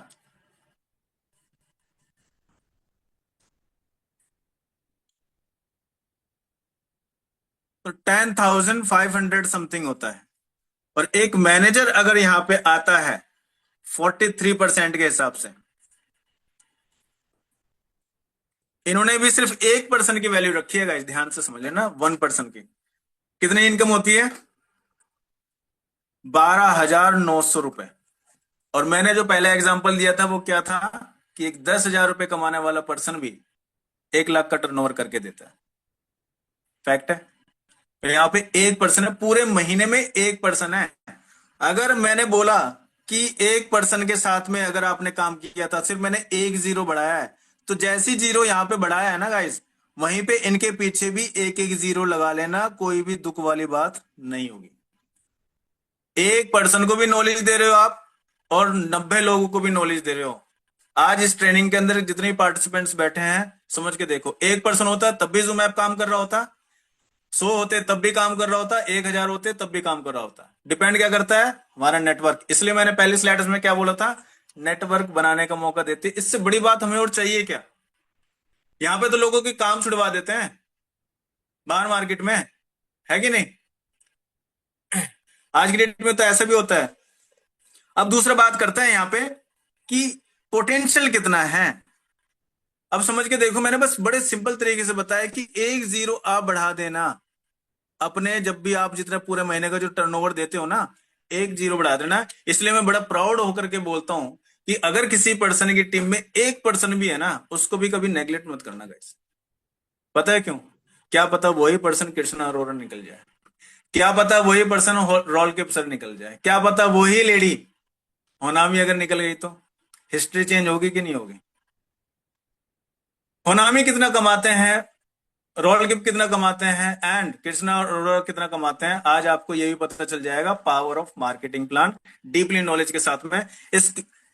तो 10,500 समथिंग होता है। और एक मैनेजर अगर यहां पे आता है 43% के हिसाब से, इन्होंने भी सिर्फ एक पर्सन की वैल्यू रखी है गाइस, ध्यान से समझ लेना। 1 पर्सन की कितनी इनकम होती है? 12,900 रुपए। और मैंने जो पहला एग्जांपल दिया था वो क्या था कि एक 10,000 रुपए कमाने वाला पर्सन भी 1 लाख का टर्नओवर करके देता है। फैक्ट है। तो यहां पे एक पर्सन है, पूरे महीने में एक पर्सन है। अगर मैंने बोला कि एक पर्सन के साथ में अगर आपने काम किया था, सिर्फ मैंने एक जीरो बढ़ाया है, तो जैसी जीरो यहां पे बढ़ाया है ना गाइस, वहीं पे इनके पीछे भी एक एक जीरो लगा लेना, कोई भी दुख वाली बात नहीं होगी। एक पर्सन को भी नॉलेज दे रहे हो आप, और 90 लोगों को भी नॉलेज दे रहे हो। आज इस ट्रेनिंग के अंदर जितने पार्टिसिपेंट्स बैठे हैं, समझ के देखो, एक पर्सन होता तब भी जूम ऐप काम कर रहा होता, 100 होते तब भी काम कर रहा होता, 1,000 होते तब भी काम कर रहा होता। डिपेंड क्या करता है? हमारा नेटवर्क। इसलिए मैंने पहली स्लाइड्स में क्या बोला था? नेटवर्क बनाने का मौका देते। इससे बड़ी बात हमें और चाहिए क्या? यहां पे तो लोगों के काम छुड़वा देते हैं बाहर मार्केट में, है कि नहीं? आज की डेट में तो ऐसा भी होता है। अब दूसरा बात करते हैं यहां पे कि पोटेंशियल कितना है। अब समझ के देखो, मैंने बस बड़े सिंपल तरीके से बताया कि एक जीरो आप बढ़ा देना अपने, जब भी आप जितना पूरे महीने का जो टर्नओवर देते हो ना, एक जीरो बढ़ा देना। इसलिए मैं बड़ा प्राउड होकर के बोलता हूं कि अगर किसी पर्सन की टीम में एक पर्सन भी है ना, उसको भी कभी नेग्लेक्ट मत करना गाइस। पता है क्यों? क्या पता वही पर्सन कृष्णा अरोरा निकल जाए, क्या पता वही पर्सन रॉल के सर निकल जाए, क्या पता वही लेडी होनामी अगर निकल गई तो हिस्ट्री चेंज होगी कि नहीं होगी? होनामी कितना कमाते हैं, रॉल गिप कितना कमाते हैं, एंड कृष्णा अरोरा कितना कमाते हैं, आज आपको ये भी पता चल जाएगा। Power of marketing plan, deeply knowledge के साथ में।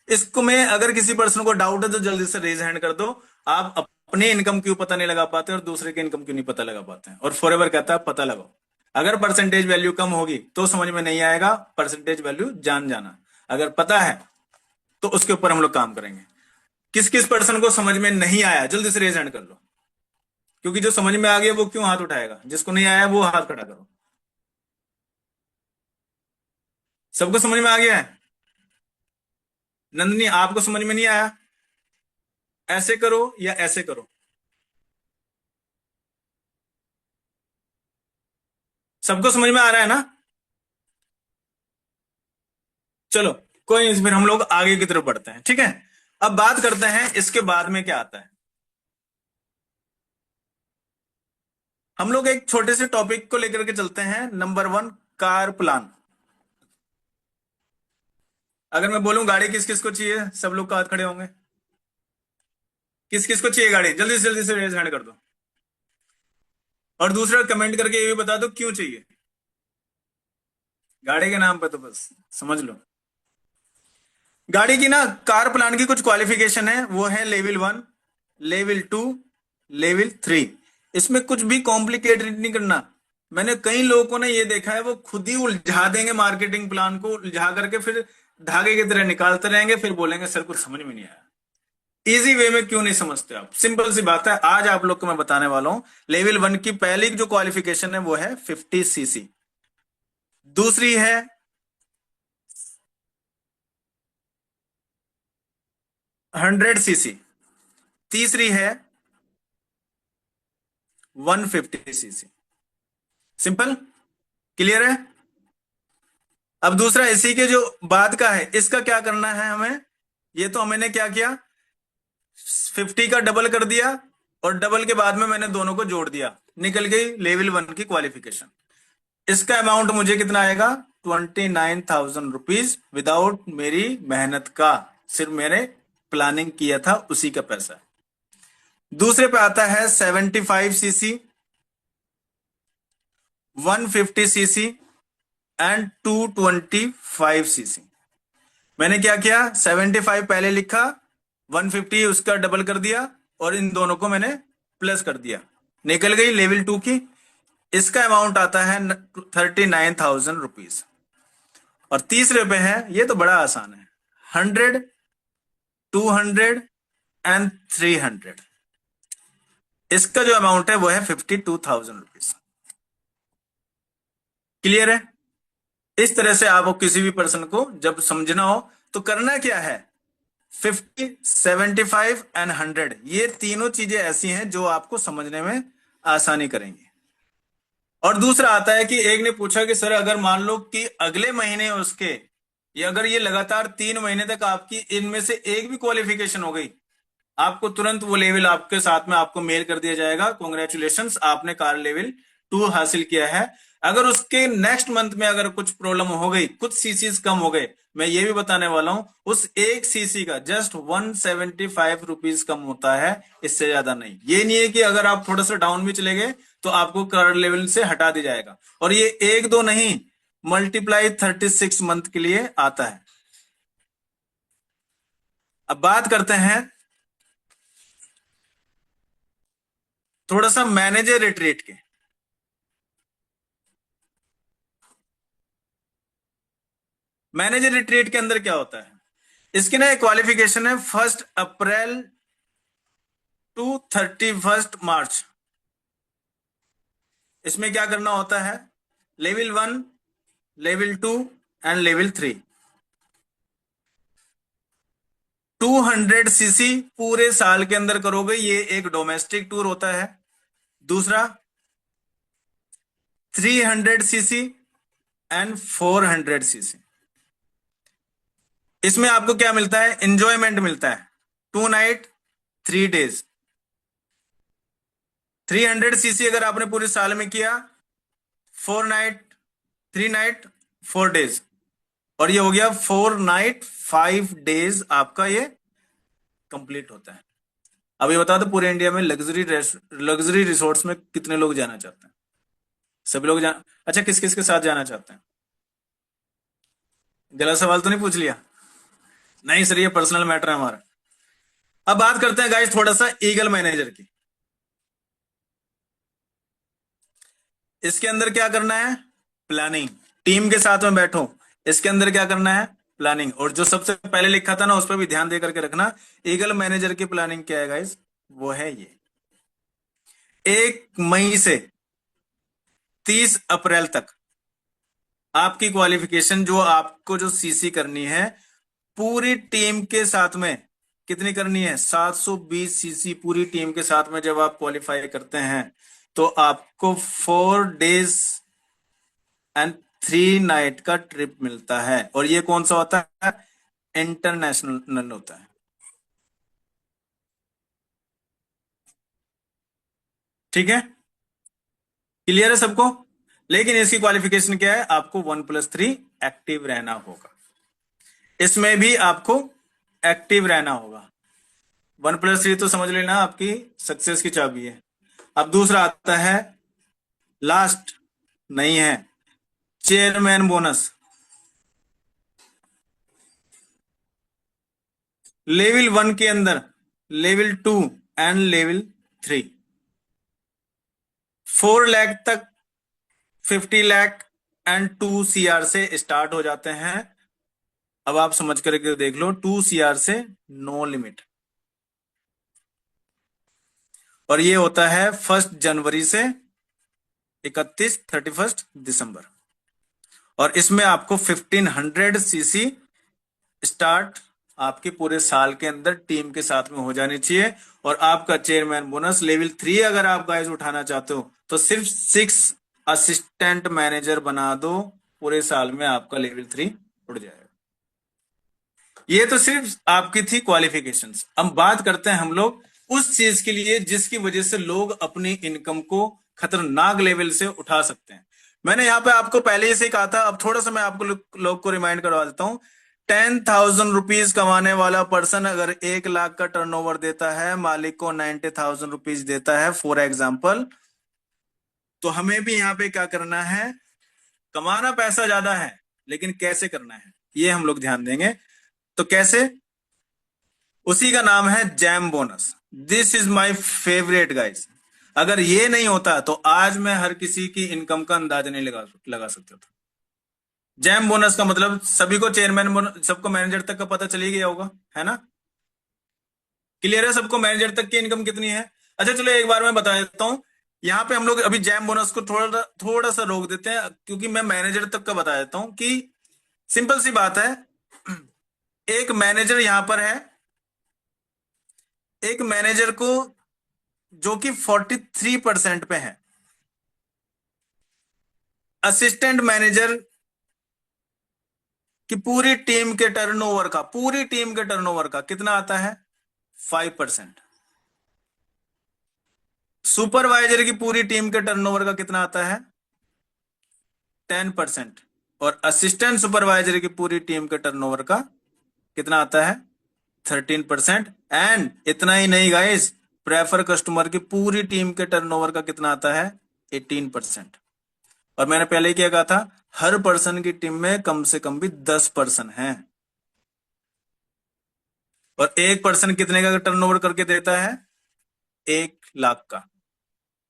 इसको में अगर किसी पर्सन को डाउट है तो जल्दी से रेज हैंड कर दो। आप अपने इनकम क्यों पता नहीं लगा पाते और दूसरे के इनकम क्यों नहीं पता लगा पाते हैं? और फॉरएवर कहता है पता लगाओ। अगर परसेंटेज वैल्यू कम होगी तो समझ में नहीं आएगा, परसेंटेज वैल्यू जान जाना। अगर पता है तो उसके ऊपर हम लोग काम करेंगे। किस किस पर्सन को समझ में नहीं आया जल्दी से रेज हैंड कर लो, क्योंकि जो समझ में आ गया वो क्यों हाथ उठाएगा, जिसको नहीं आया वो हाथ खड़ा करो। सबको समझ में आ गया है? नंदिनी आपको समझ में नहीं आया? ऐसे करो या ऐसे करो? सबको समझ में आ रहा है ना? चलो कोई नहीं, फिर हम लोग आगे की तरफ बढ़ते हैं। ठीक है, अब बात करते हैं इसके बाद में क्या आता है। हम लोग एक छोटे से टॉपिक को लेकर के चलते हैं। Number 1, car plan. अगर मैं बोलूं गाड़ी किस किस को चाहिए, सब लोग का हाथ खड़े होंगे। किस किस को चाहिए गाड़ी? जल्दी से रेज हैंड कर दो। और दूसरा कमेंट करके ये भी बता दो क्यों चाहिए। गाड़ी के नाम पे तो बस समझ लो। गाड़ी की ना, कार प्लान की कुछ क्वालिफिकेशन है, वो है लेवल 1, लेवल 2, लेवल 3। इसमें कुछ भी कॉम्प्लिकेटेड नहीं करना। मैंने कई लोगों को ना ये देखा है, वो खुद ही उलझा देंगे मार्केटिंग प्लान को, उलझा करके फिर धागे की तरह निकालते रहेंगे, फिर बोलेंगे सर कुछ समझ में नहीं आया। इजी वे में क्यों नहीं समझते आप? सिंपल सी बात है, आज आप लोग को मैं बताने वाला हूं। लेवल 1 की पहली जो क्वालिफिकेशन है वो है 50 सीसी, दूसरी है 100 सीसी, तीसरी है 150 सीसी। सिंपल, क्लियर है? अब दूसरा इसी के जो बाद का है, इसका क्या करना है हमें? ये तो मैंने क्या किया, 50 का डबल कर दिया और डबल के बाद में मैंने दोनों को जोड़ दिया, निकल गई लेवल 1 की क्वालिफिकेशन। इसका अमाउंट मुझे कितना आएगा? 29,000 रुपीज, विदाउट मेरी मेहनत का, सिर्फ मैंने प्लानिंग किया था उसी का पैसा। दूसरे पे आता है 75 सीसी, 150 सीसी एंड 225 सीसी। मैंने क्या किया, 75 पहले लिखा, 150 उसका डबल कर दिया और इन दोनों को मैंने प्लस कर दिया, निकल गई लेवल 2 की। इसका अमाउंट आता है 39,000 रुपीज। और तीसरे पे है, ये तो बड़ा आसान है, 100, 200 एंड 300। इसका जो अमाउंट है वो है 52,000 रुपीज। क्लियर है? इस तरह से आपको किसी भी पर्सन को जब समझना हो तो करना क्या है, 50, 75 एंड 100, ये तीनों चीजें ऐसी हैं जो आपको समझने में आसानी करेंगी। और दूसरा आता है कि एक ने पूछा कि सर अगर मान लो कि अगले महीने उसके, या अगर ये लगातार 3 महीने तक आपकी इनमें से एक भी क्वालिफिकेशन हो गई, आपको तुरंत वो लेवल आपके साथ में आपको मेल कर दिया जाएगा, कॉन्ग्रेचुलेशंस आपने कार लेवल 2 हासिल किया है। अगर उसके नेक्स्ट मंथ में अगर कुछ प्रॉब्लम हो गई, कुछ सीसीज कम हो गए, मैं ये भी बताने वाला हूं, उस एक सीसी का जस्ट 175 रुपीज कम होता है, इससे ज्यादा नहीं। ये नहीं है कि अगर आप थोड़ा सा डाउन भी चले गए तो आपको कार लेवल से हटा दिया जाएगा। और ये एक दो नहीं, मल्टीप्लाई 36 मंथ के लिए आता है। अब बात करते हैं थोड़ा सा मैनेजर रिट्रीट के। मैनेजर रिट्रीट के अंदर क्या होता है, इसकी ना एक क्वालिफिकेशन है 1 अप्रैल टू 31 मार्च। इसमें क्या करना होता है, level 1, level 2 and level 3। 200 CC पूरे साल के अंदर करोगे, ये एक डोमेस्टिक टूर होता है। दूसरा 300 सीसी एंड 400 सीसी। इसमें आपको क्या मिलता है, एंजॉयमेंट मिलता है, 2 नाइट 3 डेज। 300 सीसी अगर आपने पूरे साल में किया, 4 नाइट 3 नाइट 4 डेज, और ये हो गया 4 नाइट 5 डेज आपका ये कंप्लीट होता है। अब ये बता दो पूरे इंडिया में लग्जरी रिसोर्ट्स में कितने लोग जाना चाहते हैं? सभी लोग अच्छा, किस किस के साथ जाना चाहते हैं? गलत सवाल तो नहीं पूछ लिया? नहीं सर, ये पर्सनल मैटर है हमारा। अब बात करते हैं गाइस थोड़ा सा ईगल मैनेजर की। इसके अंदर क्या करना है, प्लानिंग। टीम के साथ में बैठो, इसके अंदर क्या करना है, प्लानिंग। और जो सबसे पहले लिखा था ना, उस पर भी ध्यान दे करके रखना। ईगल मैनेजर की प्लानिंग क्या है गाइस, वो है ये 1 मई से 30 अप्रैल तक आपकी क्वालिफिकेशन, जो आपको जो सीसी करनी है पूरी टीम के साथ में, कितनी करनी है, 720 सीसी पूरी टीम के साथ में। जब आप क्वालिफाई करते हैं तो आपको 4 डेज एंड 3 नाइट का ट्रिप मिलता है। और ये कौन सा होता है, इंटरनेशनल होता है। ठीक है, क्लियर है सबको? लेकिन इसकी क्वालिफिकेशन क्या है, आपको 1+3 एक्टिव रहना होगा। इसमें भी आपको एक्टिव रहना होगा। 1+3 तो समझ लेना आपकी सक्सेस की चाबी है। अब दूसरा आता है, लास्ट नहीं है, चेयरमैन बोनस। लेवल 1 के अंदर, लेवल 2 एंड लेवल 3 4 लाख तक, 50 लाख एंड 2 CR से स्टार्ट हो जाते हैं। अब आप समझ करके देख लो, 2 CR से नो लिमिट। और ये होता है 1 जनवरी से 31 दिसंबर। और इसमें आपको 1500 सीसी स्टार्ट आपके पूरे साल के अंदर टीम के साथ में हो जानी चाहिए। और आपका चेयरमैन बोनस लेवल 3 अगर आप गाइस उठाना चाहते हो तो सिर्फ 6 असिस्टेंट मैनेजर बना दो, पूरे साल में आपका लेवल 3 उठ जाएगा। ये तो सिर्फ आपकी थी क्वालिफिकेशंस। अब बात करते हैं हम लोग उस चीज के लिए जिसकी वजह से लोग अपनी इनकम को खतरनाक लेवल से उठा सकते हैं। मैंने यहाँ पे आपको पहले ही से कहा था, अब थोड़ा सा मैं आपको लोग को रिमाइंड करवा देता हूं। 10,000 रुपीज कमाने वाला पर्सन अगर 1 लाख का टर्नओवर देता है, मालिक को 90,000 रुपीज देता है फॉर एग्जाम्पल, तो हमें भी यहाँ पे क्या करना है, कमाना पैसा ज्यादा है लेकिन कैसे करना है ये हम लोग ध्यान देंगे। तो कैसे, उसी का नाम है jam bonus. This is my favourite guys. अगर ये नहीं होता तो आज मैं हर किसी की इनकम का अंदाजा नहीं लगा सकता था। जैम बोनस का मतलब सभी को चेयरमैन, सबको मैनेजर तक का पता चल ही गया होगा, है ना? क्लियर है सबको मैनेजर तक की इनकम कितनी है? अच्छा चलो एक बार मैं बता देता हूं। यहाँ पे हम लोग अभी जैम बोनस को थोड़ा थोड़ा सा रोक देते हैं, क्योंकि मैं मैनेजर तक का बता देता हूं कि सिंपल सी बात है। एक मैनेजर यहां पर है, एक मैनेजर को जो कि 43% पे है, असिस्टेंट मैनेजर कि पूरी टीम के टर्नओवर का कितना आता है? 5%। सुपरवाइजर की पूरी टीम के टर्नओवर का कितना आता है? 10%। और असिस्टेंट सुपरवाइजर की पूरी टीम के टर्नओवर का कितना आता है? 13%। एंड इतना ही नहीं गाइस, प्रेफर कस्टमर की पूरी टीम के टर्नओवर का कितना आता है? 18%। और मैंने पहले ही क्या कहा था, हर पर्सन की टीम में कम से कम भी 10 पर्सन हैं। और एक पर्सन कितने का टर्नओवर करके देता है? 1 लाख का।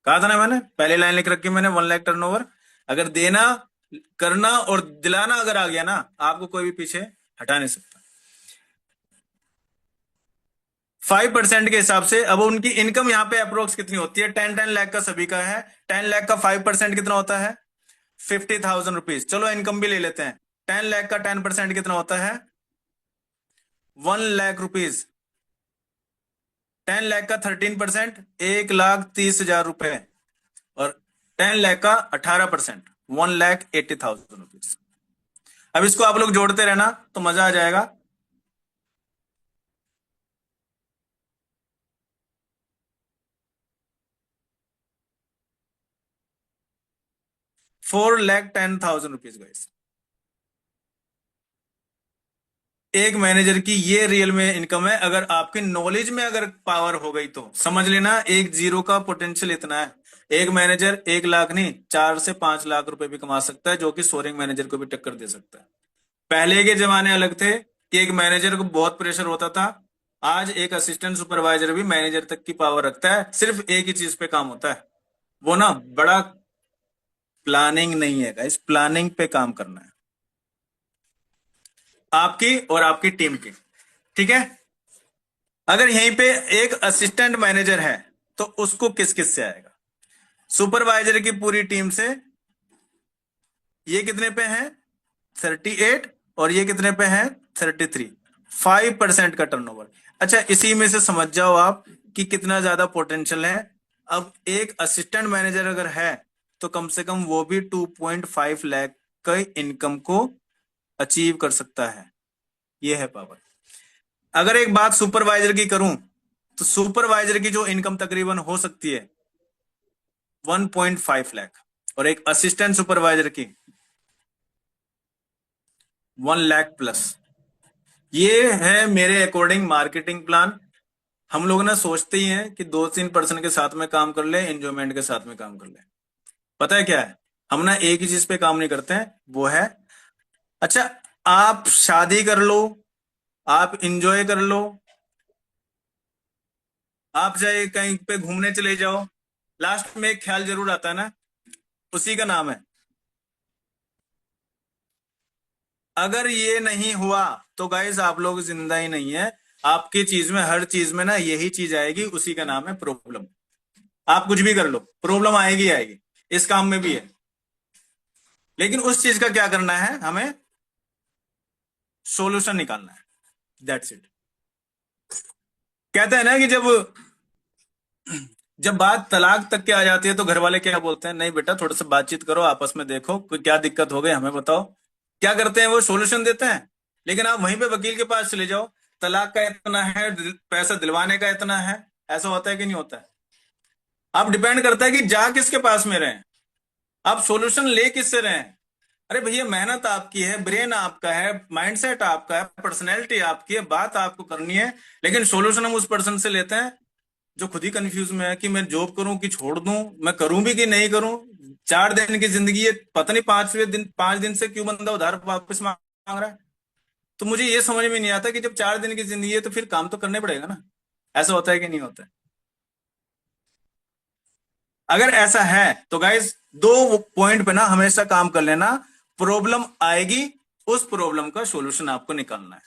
कहा था ना मैंने, पहले लाइन लिख रखी मैंने, 1 लाख टर्नओवर। अगर देना, करना और दिलाना अगर आ गया ना, आपको कोई भी पीछे हटा नहीं सकता। 5% के हिसाब से अब उनकी इनकम यहाँ पे अप्रोक्स कितनी होती है? 10 लाख का सभी का है। 10 लाख का 5% कितना होता है? 50,000 रुपीज। चलो इनकम भी ले लेते हैं। 10 लाख का 10% कितना होता है? 1 लाख रुपीज। 10 लाख का 13% 1,30,000 रुपए। और 10 लाख का 18% 1,80,000 रुपीज। अब इसको आप लोग जोड़ते रहना तो मजा आ जाएगा। ₹4,10,000 गाइस। एक मैनेजर की ये रियल में इनकम है। अगर आपकी नॉलेज में अगर पावर हो गई तो समझ लेना, एक जीरो का पोटेंशियल इतना है। एक मैनेजर 1 लाख नहीं, 4 से 5 लाख रुपए भी कमा सकता है, जो कि सोरिंग मैनेजर को भी टक्कर दे सकता है। पहले के जमाने अलग थे कि एक मैनेजर को बहुत प्रेशर होता था। आज एक असिस्टेंट सुपरवाइजर भी मैनेजर तक की पावर रखता है। सिर्फ एक ही चीज पे काम होता है, वो ना बड़ा प्लानिंग नहीं है गाइस, प्लानिंग पे काम करना है आपकी और आपकी टीम की। ठीक है, अगर यहीं पे एक असिस्टेंट मैनेजर है तो उसको किस किस से आएगा? सुपरवाइजर की पूरी टीम से। ये कितने पे है? 38। और ये कितने पे है? 33। 5% का टर्नओवर। अच्छा, इसी में से समझ जाओ आप कि कितना ज्यादा पोटेंशियल है। अब एक असिस्टेंट मैनेजर अगर है तो कम से कम वो भी 2.5 लाख का इनकम को अचीव कर सकता है। ये है पावर। अगर एक बात सुपरवाइजर की करूं तो सुपरवाइजर की जो इनकम तकरीबन हो सकती है 1.5 लाख, और एक असिस्टेंट सुपरवाइजर की 1 लाख प्लस। ये है मेरे अकॉर्डिंग मार्केटिंग प्लान। हम लोग ना सोचते ही हैं कि 2-3 पर्सन के साथ में काम कर ले, एंजॉयमेंट के साथ में काम कर ले। पता है क्या है, हम ना एक ही चीज पे काम नहीं करते हैं, वो है, अच्छा आप शादी कर लो, आप इंजॉय कर लो, आप चाहे कहीं पे घूमने चले जाओ, लास्ट में एक ख्याल जरूर आता है ना, उसी का नाम है। अगर ये नहीं हुआ तो गाइस आप लोग जिंदा ही नहीं है। आपकी चीज में, हर चीज में ना यही चीज आएगी, उसी का नाम है प्रॉब्लम। आप कुछ भी कर लो, प्रॉब्लम आएगी आएगी। इस काम में भी है, लेकिन उस चीज का क्या करना है, हमें सॉल्यूशन निकालना है। That's it. कहते हैं ना कि जब बात तलाक तक के आ जाती है तो घर वाले क्या बोलते हैं, नहीं बेटा थोड़ा सा बातचीत करो, आपस में देखो कोई क्या दिक्कत हो गई हमें बताओ। क्या करते हैं, वो सॉल्यूशन देते हैं। लेकिन आप वहीं पे वकील के पास चले जाओ, तलाक का इतना है, पैसा दिलवाने का इतना है, ऐसा होता है कि नहीं होता है? आप डिपेंड करता है कि जा किसके पास में रहे, आप सॉल्यूशन ले किससे रहे हैं। अरे भैया, मेहनत आपकी है, ब्रेन आपका है, माइंडसेट आपका है, पर्सनैलिटी आपकी है, बात आपको करनी है, लेकिन सॉल्यूशन हम उस पर्सन से लेते हैं जो खुद ही कंफ्यूज में है कि मैं जॉब करूं कि छोड़ दूं, मैं करूं भी कि नहीं करूं। 4 दिन की जिंदगी है, पता नहीं 5 दिन से क्यों बंदा उधार वापस मांग रहा है। तो मुझे ये समझ में नहीं आता कि जब 4 दिन की जिंदगी है तो फिर काम तो करने पड़ेगा ना। ऐसा होता है कि नहीं होता है? अगर ऐसा है तो गाइस, 2 पॉइंट पे ना हमेशा काम कर लेना। प्रॉब्लम आएगी, उस प्रॉब्लम का सॉल्यूशन आपको निकालना है।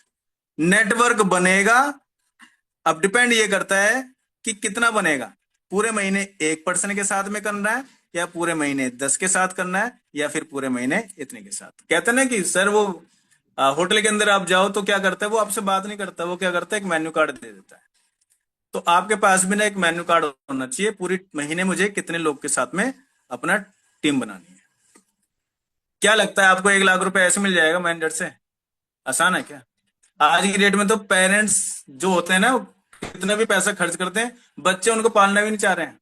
नेटवर्क बनेगा, अब डिपेंड ये करता है कि कितना बनेगा। पूरे महीने 1% के साथ में करना है, या पूरे महीने 10 के साथ करना है, या फिर पूरे महीने इतने के साथ। कहते हैं ना कि सर वो होटल के अंदर आप जाओ तो क्या करता है, वो आपसे बात नहीं करता, वो क्या करता है, एक मेन्यू कार्ड दे देता है। तो आपके पास भी ना एक मेन्यू कार्ड होना चाहिए, पूरी महीने मुझे कितने लोग के साथ में अपना टीम बनानी है। क्या लगता है आपको 1 लाख रुपए ऐसे मिल जाएगा मैनेजर से? आसान है क्या? आज की डेट में तो पेरेंट्स जो होते हैं ना, कितना भी पैसा खर्च करते हैं, बच्चे उनको पालना भी नहीं चाह रहे हैं।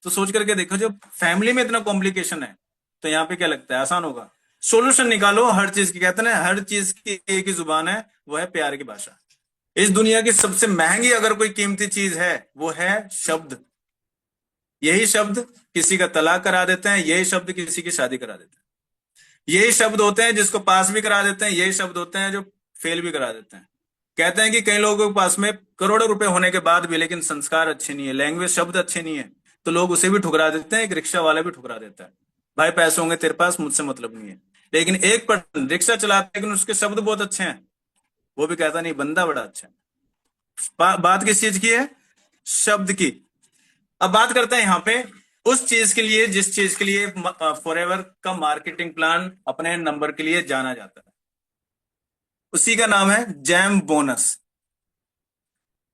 तो सोच करके देखो, जब फैमिली में इतना कॉम्प्लिकेशन है तो यहाँ पे क्या लगता है आसान होगा? सॉल्यूशन निकालो हर चीज की। कहते हैं ना, हर चीज की एक ही जुबान है, वो है प्यार की भाषा। इस दुनिया की सबसे महंगी अगर कोई कीमती चीज है, वो है शब्द। यही शब्द किसी का तलाक करा देते हैं, यही शब्द किसी की शादी करा देते हैं। यही शब्द होते हैं जिसको पास भी करा देते हैं, यही शब्द होते हैं जो फेल भी करा देते हैं। कहते हैं कि कई लोगों के पास में करोड़ों रुपए होने के बाद भी लेकिन संस्कार अच्छे नहीं है, लैंग्वेज शब्द अच्छे नहीं है, तो लोग उसे भी ठुकरा देते हैं। एक रिक्शा वाला भी ठुकरा देता है, भाई पैसे होंगे तेरे पास, मुझसे मतलब नहीं है। लेकिन एक पर्सन रिक्शा चलाता है लेकिन उसके शब्द बहुत अच्छे हैं, वो भी कहता नहीं बंदा बड़ा अच्छा है। बात किस चीज की है? शब्द की। अब बात करते हैं यहाँ पे उस चीज के लिए जिस चीज के लिए फॉरएवर का मार्केटिंग प्लान अपने नंबर के लिए जाना जाता है, उसी का नाम है जैम बोनस।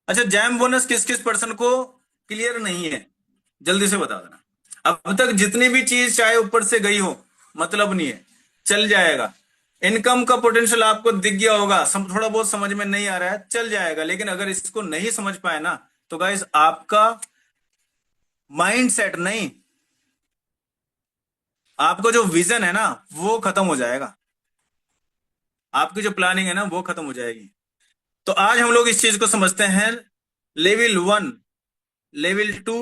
अच्छा, जैम बोनस किस किस पर्सन को क्लियर नहीं है, जल्दी से बता देना। अब तक जितनी भी चीज चाहे ऊपर से गई हो, मतलब नहीं है, चल जाएगा। इनकम का पोटेंशियल आपको दिख गया होगा, थोड़ा बहुत समझ में नहीं आ रहा है, चल जाएगा। लेकिन अगर इसको नहीं समझ पाए ना, तो गाइस आपका माइंड सेट नहीं, आपको जो विजन है ना वो खत्म हो जाएगा, आपकी जो प्लानिंग है ना वो खत्म हो जाएगी। तो आज हम लोग इस चीज को समझते हैं, लेवल 1, लेवल 2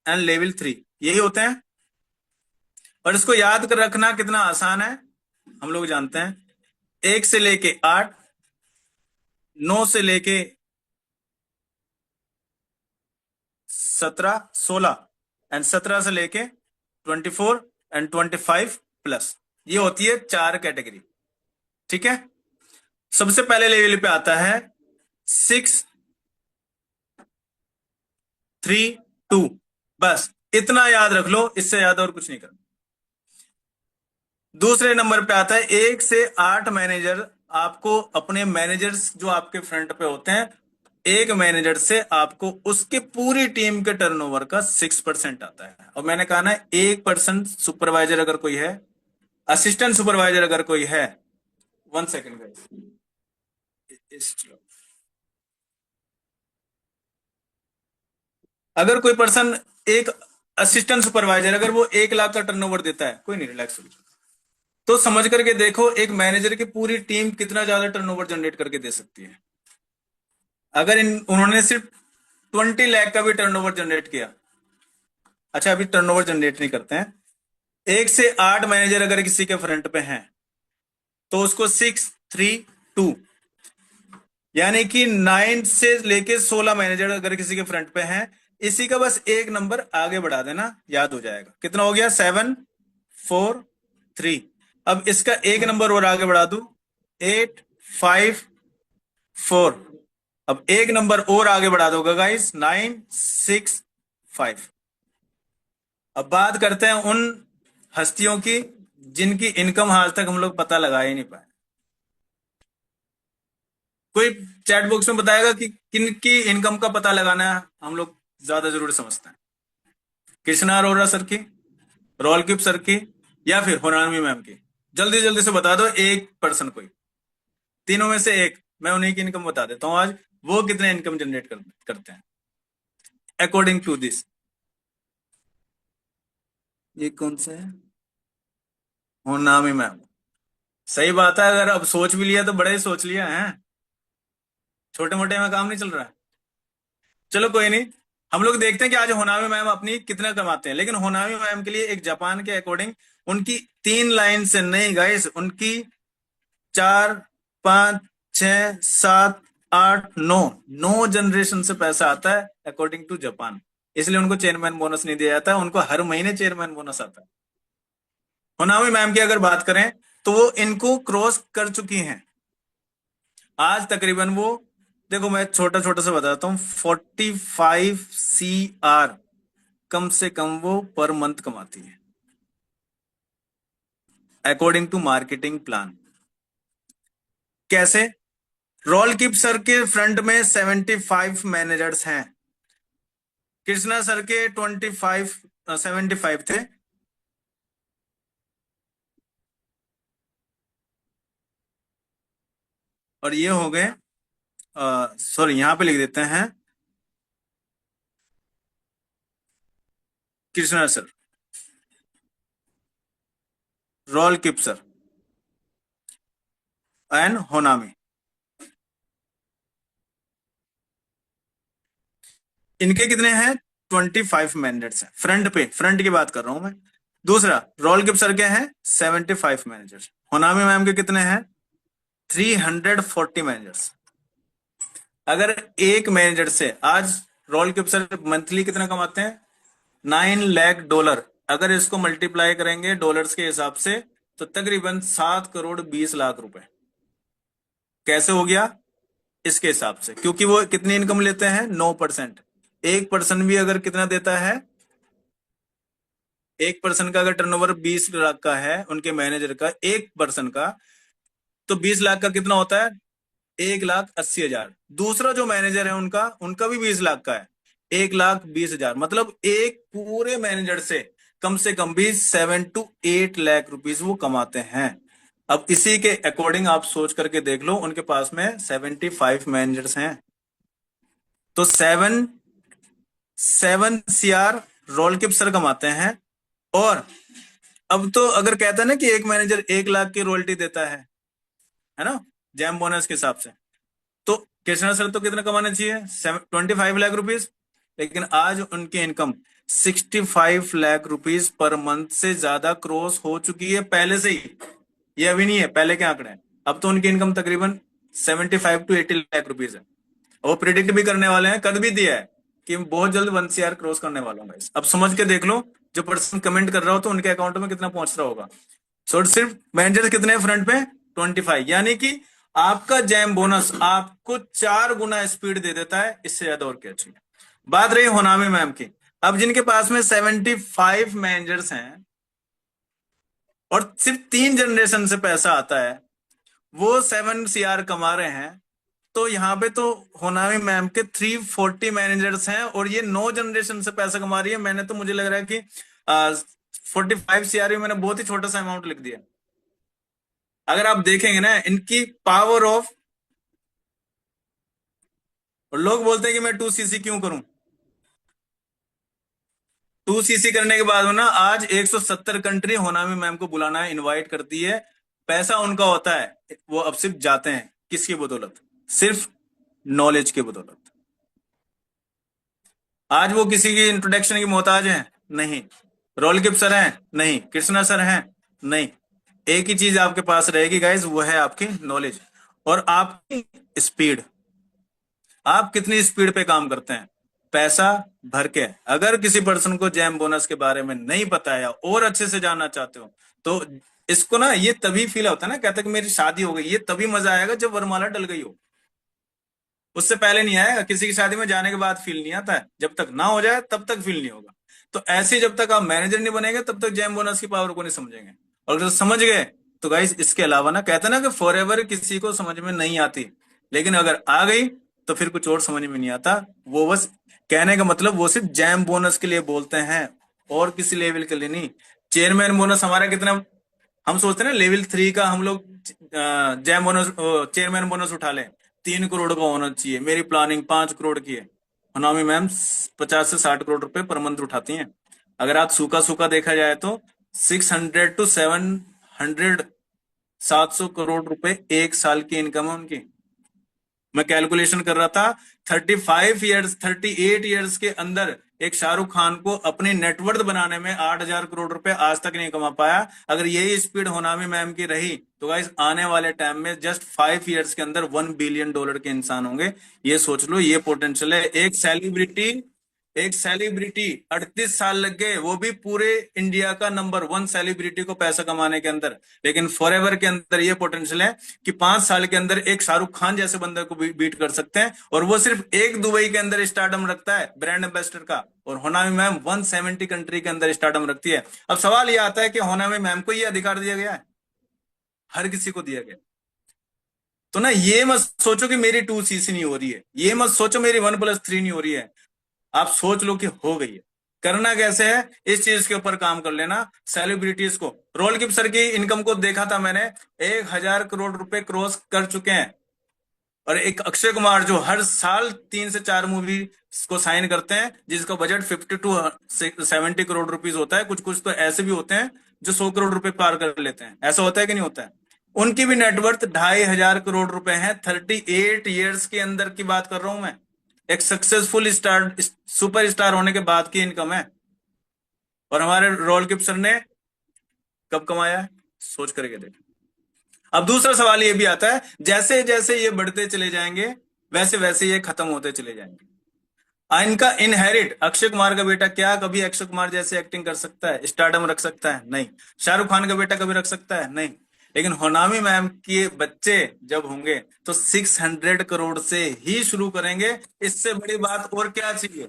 एंड लेवल 3 यही होते हैं। और इसको याद कर रखना कितना आसान है, हम लोग जानते हैं। 1 से लेके 8, 9 से लेके 17, 16 एंड 17 से लेके 24 एंड 25 प्लस, ये होती है 4 कैटेगरी। ठीक है, सबसे पहले लेवल पे आता है 6, 3, 2। बस इतना याद रख लो, इससे ज्यादा और कुछ नहीं करना। दूसरे नंबर पे आता है 1 से 8 मैनेजर। आपको अपने मैनेजर्स जो आपके फ्रंट पे होते हैं, एक मैनेजर से आपको उसके पूरी टीम के टर्नओवर का 6% आता है। और मैंने कहा ना, 1% सुपरवाइजर अगर कोई है, असिस्टेंट सुपरवाइजर अगर कोई है, 1 सेकेंड गाइस, अगर कोई पर्सन, एक असिस्टेंट सुपरवाइजर, अगर वो 1 लाख का टर्नओवर देता है, कोई नहीं रिलैक्स हो, तो समझ करके देखो एक मैनेजर की पूरी टीम कितना ज्यादा टर्नओवर जनरेट करके दे सकती है। अगर उन्होंने सिर्फ 20 लाख का भी टर्नओवर जनरेट किया। अच्छा, अभी टर्नओवर जनरेट नहीं करते हैं। 1 से 8 मैनेजर अगर किसी के फ्रंट पे हैं, तो उसको 6, 3, 2 यानी कि 9 से लेके 16 मैनेजर अगर किसी के फ्रंट पे हैं, इसी का बस एक नंबर आगे बढ़ा देना, याद हो जाएगा। कितना हो गया? 7, 4, 3। अब इसका एक नंबर और आगे बढ़ा दू, 8, 5, 4। अब एक नंबर और आगे बढ़ा दोगे गाइस, 9, 6, 5। अब बात करते हैं उन हस्तियों की जिनकी इनकम आज तक हम लोग पता लगा ही नहीं पाए। कोई चैट बॉक्स में बताएगा कि किनकी इनकम का पता लगाना है हम लोग ज्यादा जरूरी समझते हैं? कृष्णा अरोड़ा सर की, रोलकिप सर की, या फिर होरानवी मैम की? जल्दी जल्दी से बता दो, एक पर्सन कोई, तीनों में से एक। मैं उन्हीं की इनकम बता देता हूं आज, वो कितने इनकम जनरेट करते हैं अकॉर्डिंग टू दिस। ये कौन सा है? होनामी मैम, सही बात है। अगर अब सोच भी लिया तो बड़ा ही सोच लिया है, छोटे मोटे में काम नहीं चल रहा है। चलो कोई नहीं, हम लोग देखते हैं कि आज होनामी मैम अपनी कितना कमाते हैं। लेकिन होनामी मैम के लिए एक जापान के अकॉर्डिंग उनकी 3 लाइन से नहीं गाइस, उनकी 4, 5, 6, 7, 8, 9 जनरेशन से पैसा आता है अकॉर्डिंग टू जापान। इसलिए उनको चेयरमैन बोनस नहीं दिया जाता, उनको हर महीने चेयरमैन बोनस आता है। होनामी मैम की अगर बात करें तो वो इनको क्रॉस कर चुकी हैं। आज तकरीबन वो, देखो मैं छोटा छोटा सा बताता हूँ, 45 CR कम से कम वो पर मंथ कमाती है अकॉर्डिंग टू मार्केटिंग प्लान। कैसे? रोल कीप सर के फ्रंट में 75 मैनेजर्स हैं, कृष्णा सर के 75 थे, और ये हो गए, सॉरी यहां पे लिख देते हैं Krishna sir, role keep sir and होनामी। इनके कितने हैं? 25 मैनेजर्स हैं फ्रंट पे, फ्रंट की बात कर रहा हूं मैं। दूसरा, रोल कीप सर के हैं 75 मैनेजर्स, होनामी मैम के कितने हैं? 340 मैनेजर्स। अगर एक मैनेजर से आज रोल कीप सर मंथली कितना कमाते हैं? $9 लाख। अगर इसको मल्टीप्लाई करेंगे डॉलर्स के हिसाब से तो तकरीबन 7 करोड़ 20 लाख रुपए। कैसे हो गया? इसके हिसाब से, क्योंकि वो कितनी इनकम लेते हैं? 9%। 1% भी अगर कितना देता है, 1% का अगर टर्नओवर 20 लाख का है उनके मैनेजर का, 1% का, तो 20 लाख का कितना होता है? 1,80,000। दूसरा जो मैनेजर है उनका उनका भी 20 लाख का है, 1,20,000। मतलब एक पूरे मैनेजर से कम भी 7 to 8 लाख रुपीस वो कमाते हैं। अब इसी के अकॉर्डिंग आप सोच करके देख लो, उनके पास में 75 मैनेजर्स हैं, तो 7 CR रोल किप सर कमाते हैं। और अब तो अगर कहता है ना कि एक मैनेजर 1 लाख की रॉयल्टी देता है ना, जैम बोनस के हिसाब से, तो कृष्णा सर तो कितना कमाना चाहिए? 25 लाख रुपीस। लेकिन आज उनकी income 65 lakh rupees per month से ज्यादा क्रॉस हो चुकी है पहले से ही। ये अभी नहीं है, पहले के आंकड़े हैं। अब तो उनकी इनकम तकरीबन 75 to 80 लाख रुपीस है। वो प्रिडिक्ट भी करने वाले हैं, कर भी दिया है कि बहुत जल्द 1 CR क्रॉस करने वाला हूँ। अब समझ के देख लो, जो पर्सन कमेंट कर रहा हो तो उनके अकाउंट में कितना पहुंच रहा होगा। सो सिर्फ मैनेजर कितने हैं फ्रंट पे? 25। यानी कि आपका जैम बोनस आपको 4 गुना स्पीड दे देता है, इससे ज्यादा और क्या चाहिए। बात रही होनामी मैम की। अब जिनके पास में 75 मैनेजर्स हैं और सिर्फ 3 जनरेशन से पैसा आता है, वो 7 CR कमा रहे हैं, तो यहाँ पे तो होनामी मैम के 340 मैनेजर्स हैं और ये 9 जनरेशन से पैसा कमा रही है। मैंने तो, मुझे लग रहा है कि 45 CR मैंने बहुत ही छोटा सा अमाउंट लिख दिया। अगर आप देखेंगे ना इनकी पावर ऑफ, और लोग बोलते हैं कि मैं 2CC क्यों करूं। 2CC करने के बाद में ना आज 170 कंट्री होनामी मैम को बुलाना है, इनवाइट करती है। पैसा उनका होता है, वो अब सिर्फ जाते हैं किसकी बदौलत? सिर्फ नॉलेज की बदौलत। आज वो किसी की इंट्रोडक्शन की मोहताज है? नहीं। रोल किप सर हैं? नहीं। कृष्णा सर हैं? नहीं। एक ही चीज आपके पास रहेगी गाइस, वो है आपकी नॉलेज और आपकी स्पीड। आप कितनी स्पीड पे काम करते हैं पैसा भर के। अगर किसी पर्सन को जैम बोनस के बारे में नहीं पता है और अच्छे से जानना चाहते हो तो इसको ना, ये तभी फील होता है ना, कहते कि मेरी शादी हो गई, ये तभी मजा आएगा जब वरमाला डल गई हो। उससे पहले नहीं आएगा। किसी की शादी में जाने के बाद फील नहीं आता है, जब तक ना हो जाए तब तक फील नहीं होगा। तो ऐसे जब तक आप मैनेजर नहीं बनेंगे तब तक जैम बोनस की पावर को नहीं समझेंगे। और अगर समझ गए तो गाइस, इसके अलावा ना, कहते ना कि फॉर एवर किसी को समझ में नहीं आती, लेकिन अगर आ गई तो फिर कुछ और समझ में नहीं आता। वो बस कहने का मतलब वो सिर्फ जैम बोनस के लिए बोलते हैं और किसी लेवल के लिए नहीं। चेयरमैन बोनस हमारा कितना, हम सोचते हैं ना लेवल 3 का हम लोग जैम बोनस, चेयरमैन बोनस उठा लें, 3 करोड़ का होना चाहिए। मेरी प्लानिंग 5 करोड़ की है। हनामी मैम 50 से 60 करोड़ रुपए पर मंथ उठाती हैं। अगर आज सूखा सूखा देखा जाए तो 600 to 700 करोड़ रुपए एक साल की इनकम है उनकी। मैं कैलकुलेशन कर रहा था, 38 ईयर्स के अंदर एक शाहरुख खान को अपनी नेटवर्थ बनाने में 8,000 करोड़ रुपए आज तक नहीं कमा पाया। अगर यही स्पीड होनामी मैम की रही तो गाइस आने वाले टाइम में जस्ट 5 ईयर्स के अंदर $1 बिलियन के इंसान होंगे। ये सोच लो, ये पोटेंशियल है। एक सेलिब्रिटी 38 साल लग गए, वो भी पूरे इंडिया का नंबर 1 सेलिब्रिटी को पैसा कमाने के अंदर। लेकिन फॉरएवर के अंदर ये पोटेंशियल है कि 5 साल के अंदर एक शाहरुख खान जैसे बंदे को बीट कर सकते हैं, और वो सिर्फ एक दुबई के अंदर स्टार्टअप रखता है ब्रांड एम्बेसडर का, और होनामी मैम 170 कंट्री के अंदर स्टार्टअप रखती है। अब सवाल ये आता है कि होनामी मैम को ये अधिकार दिया गया है? हर किसी को दिया गया। तो ना ये मत सोचो कि मेरी 2cc नहीं हो रही है, ये मत सोचो मेरी 1+3 नहीं हो रही है, आप सोच लो कि हो गई है। करना कैसे है, इस चीज के ऊपर काम कर लेना। सेलिब्रिटीज को, रोल गिप सर की इनकम को देखा था मैंने, 1,000 करोड़ रुपए क्रॉस कर चुके हैं। और एक अक्षय कुमार जो हर साल 3 से 4 मूवी को साइन करते हैं, जिसका बजट 50 to 70 करोड़ रुपीस होता है। कुछ कुछ तो ऐसे भी होते हैं जो 100 करोड़ रुपए पार कर लेते हैं। ऐसा होता है कि नहीं होता है? उनकी भी नेटवर्थ 2,500 करोड़ रुपए है। 38 ईयर्स के अंदर की बात कर रहा हूं मैं। एक सक्सेसफुल स्टार, सुपर स्टार होने के बाद की इनकम है। और हमारे रोल गिप सर ने कब कमाया है, सोच करके देख। अब दूसरा सवाल ये भी आता है, जैसे जैसे ये बढ़ते चले जाएंगे वैसे वैसे ये खत्म होते चले जाएंगे। इनका इनहेरिट, अक्षय कुमार का बेटा क्या कभी अक्षय कुमार जैसे एक्टिंग कर सकता है, स्टारडम रख सकता है? नहीं। शाहरुख खान का बेटा कभी रख सकता है? नहीं। लेकिन होनामी मैम के बच्चे जब होंगे तो 600 करोड़ से ही शुरू करेंगे। इससे बड़ी बात और क्या चाहिए?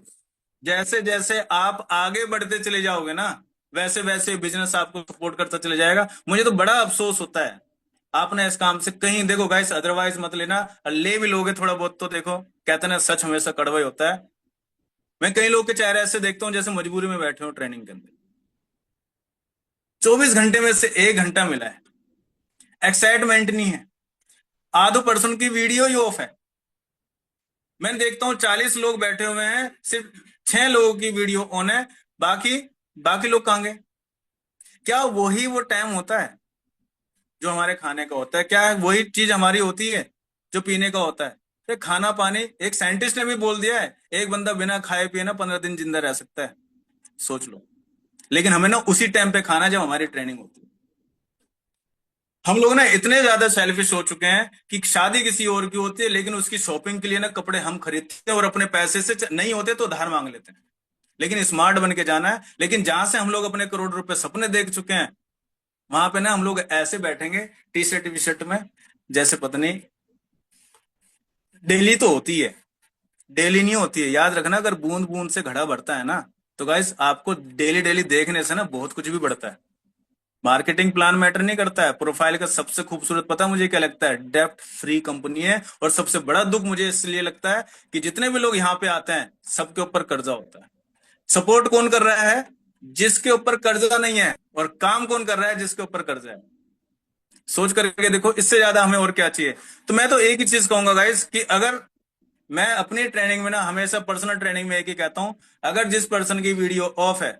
जैसे जैसे आप आगे बढ़ते चले जाओगे ना, वैसे वैसे बिजनेस आपको सपोर्ट करता चले जाएगा। मुझे तो बड़ा अफसोस होता है, आपने इस काम से कहीं, देखो गाइस अदरवाइज मत लेना, ले भी लोगे थोड़ा बहुत तो देखो, कहते ना सच हमेशा कड़वा ही होता है। मैं कई लोग के चेहरे ऐसे देखता हूं जैसे मजबूरी में बैठे हो ट्रेनिंग के अंदर, 24 घंटे में से 1 घंटा मिला है, एक्साइटमेंट नहीं है, आधो पर्सन की वीडियो ही ऑफ है। मैं देखता हूं 40 लोग बैठे हुए हैं, सिर्फ 6 लोगों की वीडियो ऑन है, बाकी बाकी लोग कहां गए? क्या वही वो टाइम होता है जो हमारे खाने का होता है? क्या वही चीज हमारी होती है जो पीने का होता है? ये खाना पानी, एक साइंटिस्ट ने भी बोल दिया है, एक बंदा बिना खाए पिए ना 15 दिन जिंदा रह सकता है, सोच लो। लेकिन हमें ना उसी टाइम पे खाना जब हमारी ट्रेनिंग होती है। हम लोग ना इतने ज्यादा सेल्फिश हो चुके हैं कि शादी किसी और की होती है, लेकिन उसकी शॉपिंग के लिए ना कपड़े हम खरीदते हैं और अपने पैसे से नहीं होते तो उधार मांग लेते हैं। लेकिन स्मार्ट बन के जाना है। लेकिन जहां से हम लोग अपने करोड़ रुपए सपने देख चुके हैं, वहां पे ना हम लोग ऐसे बैठेंगे टी शर्ट में, जैसे पता नहीं डेली तो होती है, डेली नहीं होती है। याद रखना, अगर बूंद बूंद से घड़ा बढ़ता है ना, तो गाइस आपको डेली डेली देखने से ना बहुत कुछ भी बढ़ता है। मार्केटिंग प्लान मैटर नहीं करता है। प्रोफाइल का सबसे खूबसूरत पता मुझे क्या लगता है? डेप्ट फ्री कंपनी है। और सबसे बड़ा दुख मुझे इसलिए लगता है कि जितने भी लोग यहाँ पे आते हैं सबके ऊपर कर्जा होता है। सपोर्ट कौन कर रहा है? जिसके ऊपर कर्जा नहीं है। और काम कौन कर रहा है? जिसके ऊपर कर्जा है। सोच करके देखो, इससे ज्यादा हमें और क्या चाहिए? तो मैं तो एक ही चीज कहूंगा गाइस, कि अगर मैं अपनी ट्रेनिंग में ना, हमेशा पर्सनल ट्रेनिंग में एक ही कहता हूं, अगर जिस पर्सन की वीडियो ऑफ है,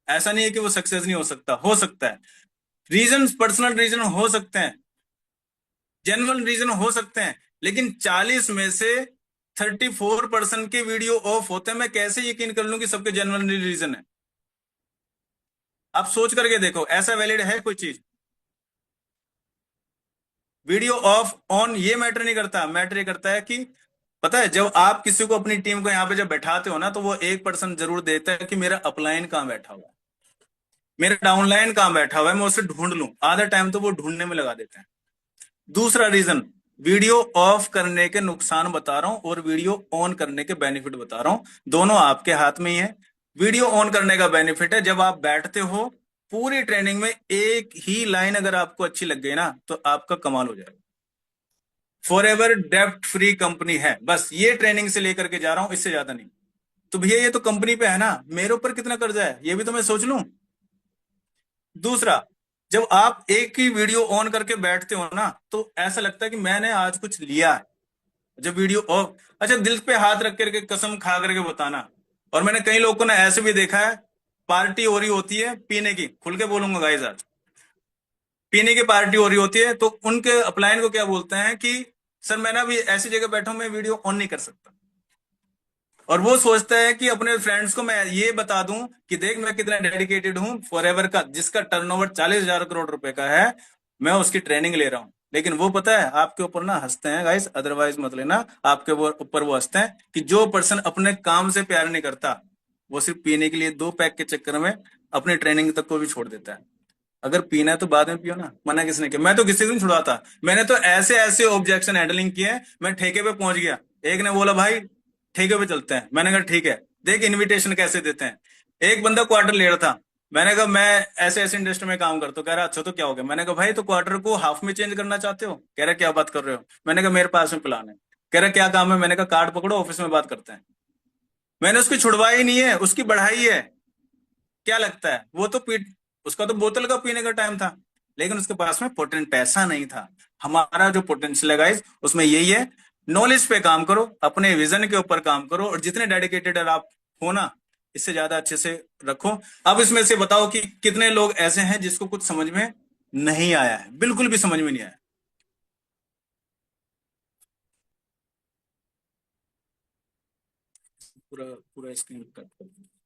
ऐसा नहीं है कि वो सक्सेस नहीं हो सकता है। रीजन, पर्सनल रीजन हो सकते हैं, जेन्युइन रीजन हो सकते हैं, लेकिन 40 में से 34% के वीडियो ऑफ होते हैं। मैं कैसे यकीन कर लूं कि सबके जेन्युइन रीजन है? आप सोच करके देखो, ऐसा वैलिड है कोई चीज? वीडियो ऑफ ऑन ये मैटर नहीं करता। मैटर ये करता है कि पता है, जब आप किसी को, अपनी टीम को यहाँ पे जब बैठाते हो ना, तो वो 1% जरूर देता है कि मेरा अपलाइन कहाँ बैठा हुआ है, मेरा डाउनलाइन कहाँ बैठा हुआ है, मैं उसे ढूंढ लूं। आधा टाइम तो वो ढूंढने में लगा देते हैं। दूसरा रीजन, वीडियो ऑफ करने के नुकसान बता रहा हूं और वीडियो ऑन करने के बेनिफिट बता रहा हूं। दोनों आपके हाथ में ही है। वीडियो ऑन करने का बेनिफिट है, जब आप बैठते हो पूरी ट्रेनिंग में एक ही लाइन अगर आपको अच्छी लग गई ना, तो आपका कमाल हो जाएगा। फॉरएवर डेब्ट फ्री कंपनी है, बस ये ट्रेनिंग से लेकर के जा रहा हूं, इससे ज्यादा नहीं। तो भैया ये तो कंपनी पे है ना, मेरे ऊपर कितना कर्जा है ये भी तो मैं सोच लूं। दूसरा, जब आप एक ही वीडियो ऑन करके बैठते हो ना, तो ऐसा लगता है कि मैंने आज कुछ लिया है। जब वीडियो ऑफ, अच्छा दिल पे हाथ रख करके कसम खा करके बताना। और मैंने कई लोगों को ना ऐसे भी देखा है, पार्टी हो रही होती है पीने की, खुल के बोलूंगा गाइस आज, पीने की पार्टी हो रही होती है, तो उनके अपलाइन को क्या बोलते हैं कि सर मैं ना अभी ऐसी जगह बैठा हूं, मैं वीडियो ऑन नहीं कर सकता। और वो सोचता है कि अपने फ्रेंड्स को मैं ये बता दूं कि देख मैं कितना डेडिकेटेड हूं, फॉरएवर का जिसका टर्नओवर 40,000 करोड़ रुपए का है, मैं उसकी ट्रेनिंग ले रहा हूं। लेकिन वो पता है आपके ऊपर ना हंसते हैं गाइस, अदरवाइज मत लेना, आपके ऊपर वो हंसते हैं कि जो पर्सन अपने काम से प्यार नहीं करता, वो सिर्फ पीने के लिए 2 पैक के चक्कर में अपनी ट्रेनिंग तक को भी छोड़ देता है। अगर पीना है तो बाद में पियो ना, मना किसने किया? मैं तो किसी को नहीं छुड़ाता, मैंने तो ऐसे ऐसे ऑब्जेक्शन हैंडलिंग किए, मैं ठेके पे पहुंच गया। एक ने बोला भाई ठेके पे चलते हैं, मैंने कहा ठीक है, देख इनविटेशन कैसे देते हैं। एक बंदा क्वार्टर ले रहा था, मैंने कहा मैं ऐसे ऐसे इंडस्ट्री में काम करता हूँ। कह रहा अच्छा तो क्या हो गया? मैंने कहा भाई तो क्वार्टर को हाफ में चेंज करना चाहते हो? कह रहा क्या बात कर रहे हो? मैंने कहा मेरे पास में प्लान है। कह रहा क्या काम है? मैंने कहा कार्ड पकड़ो ऑफिस में बात करते हैं। मैंने उसकी छुड़वाई नहीं है, उसकी बढ़ाई है। क्या लगता है वो तो पी, उसका तो बोतल का पीने का टाइम था, लेकिन उसके पास में पोटेंट पैसा नहीं था। हमारा जो पोटेंशियल है गाइस उसमें यही है, नॉलेज पे काम करो, अपने विजन के ऊपर काम करो, और जितने डेडिकेटेड आप हो ना, इससे ज्यादा अच्छे से रखो। अब इसमें से बताओ कि कितने लोग ऐसे हैं जिसको कुछ समझ में नहीं आया है, बिल्कुल भी समझ में नहीं आया। पूरा पूरा स्क्रीन कट कर दो।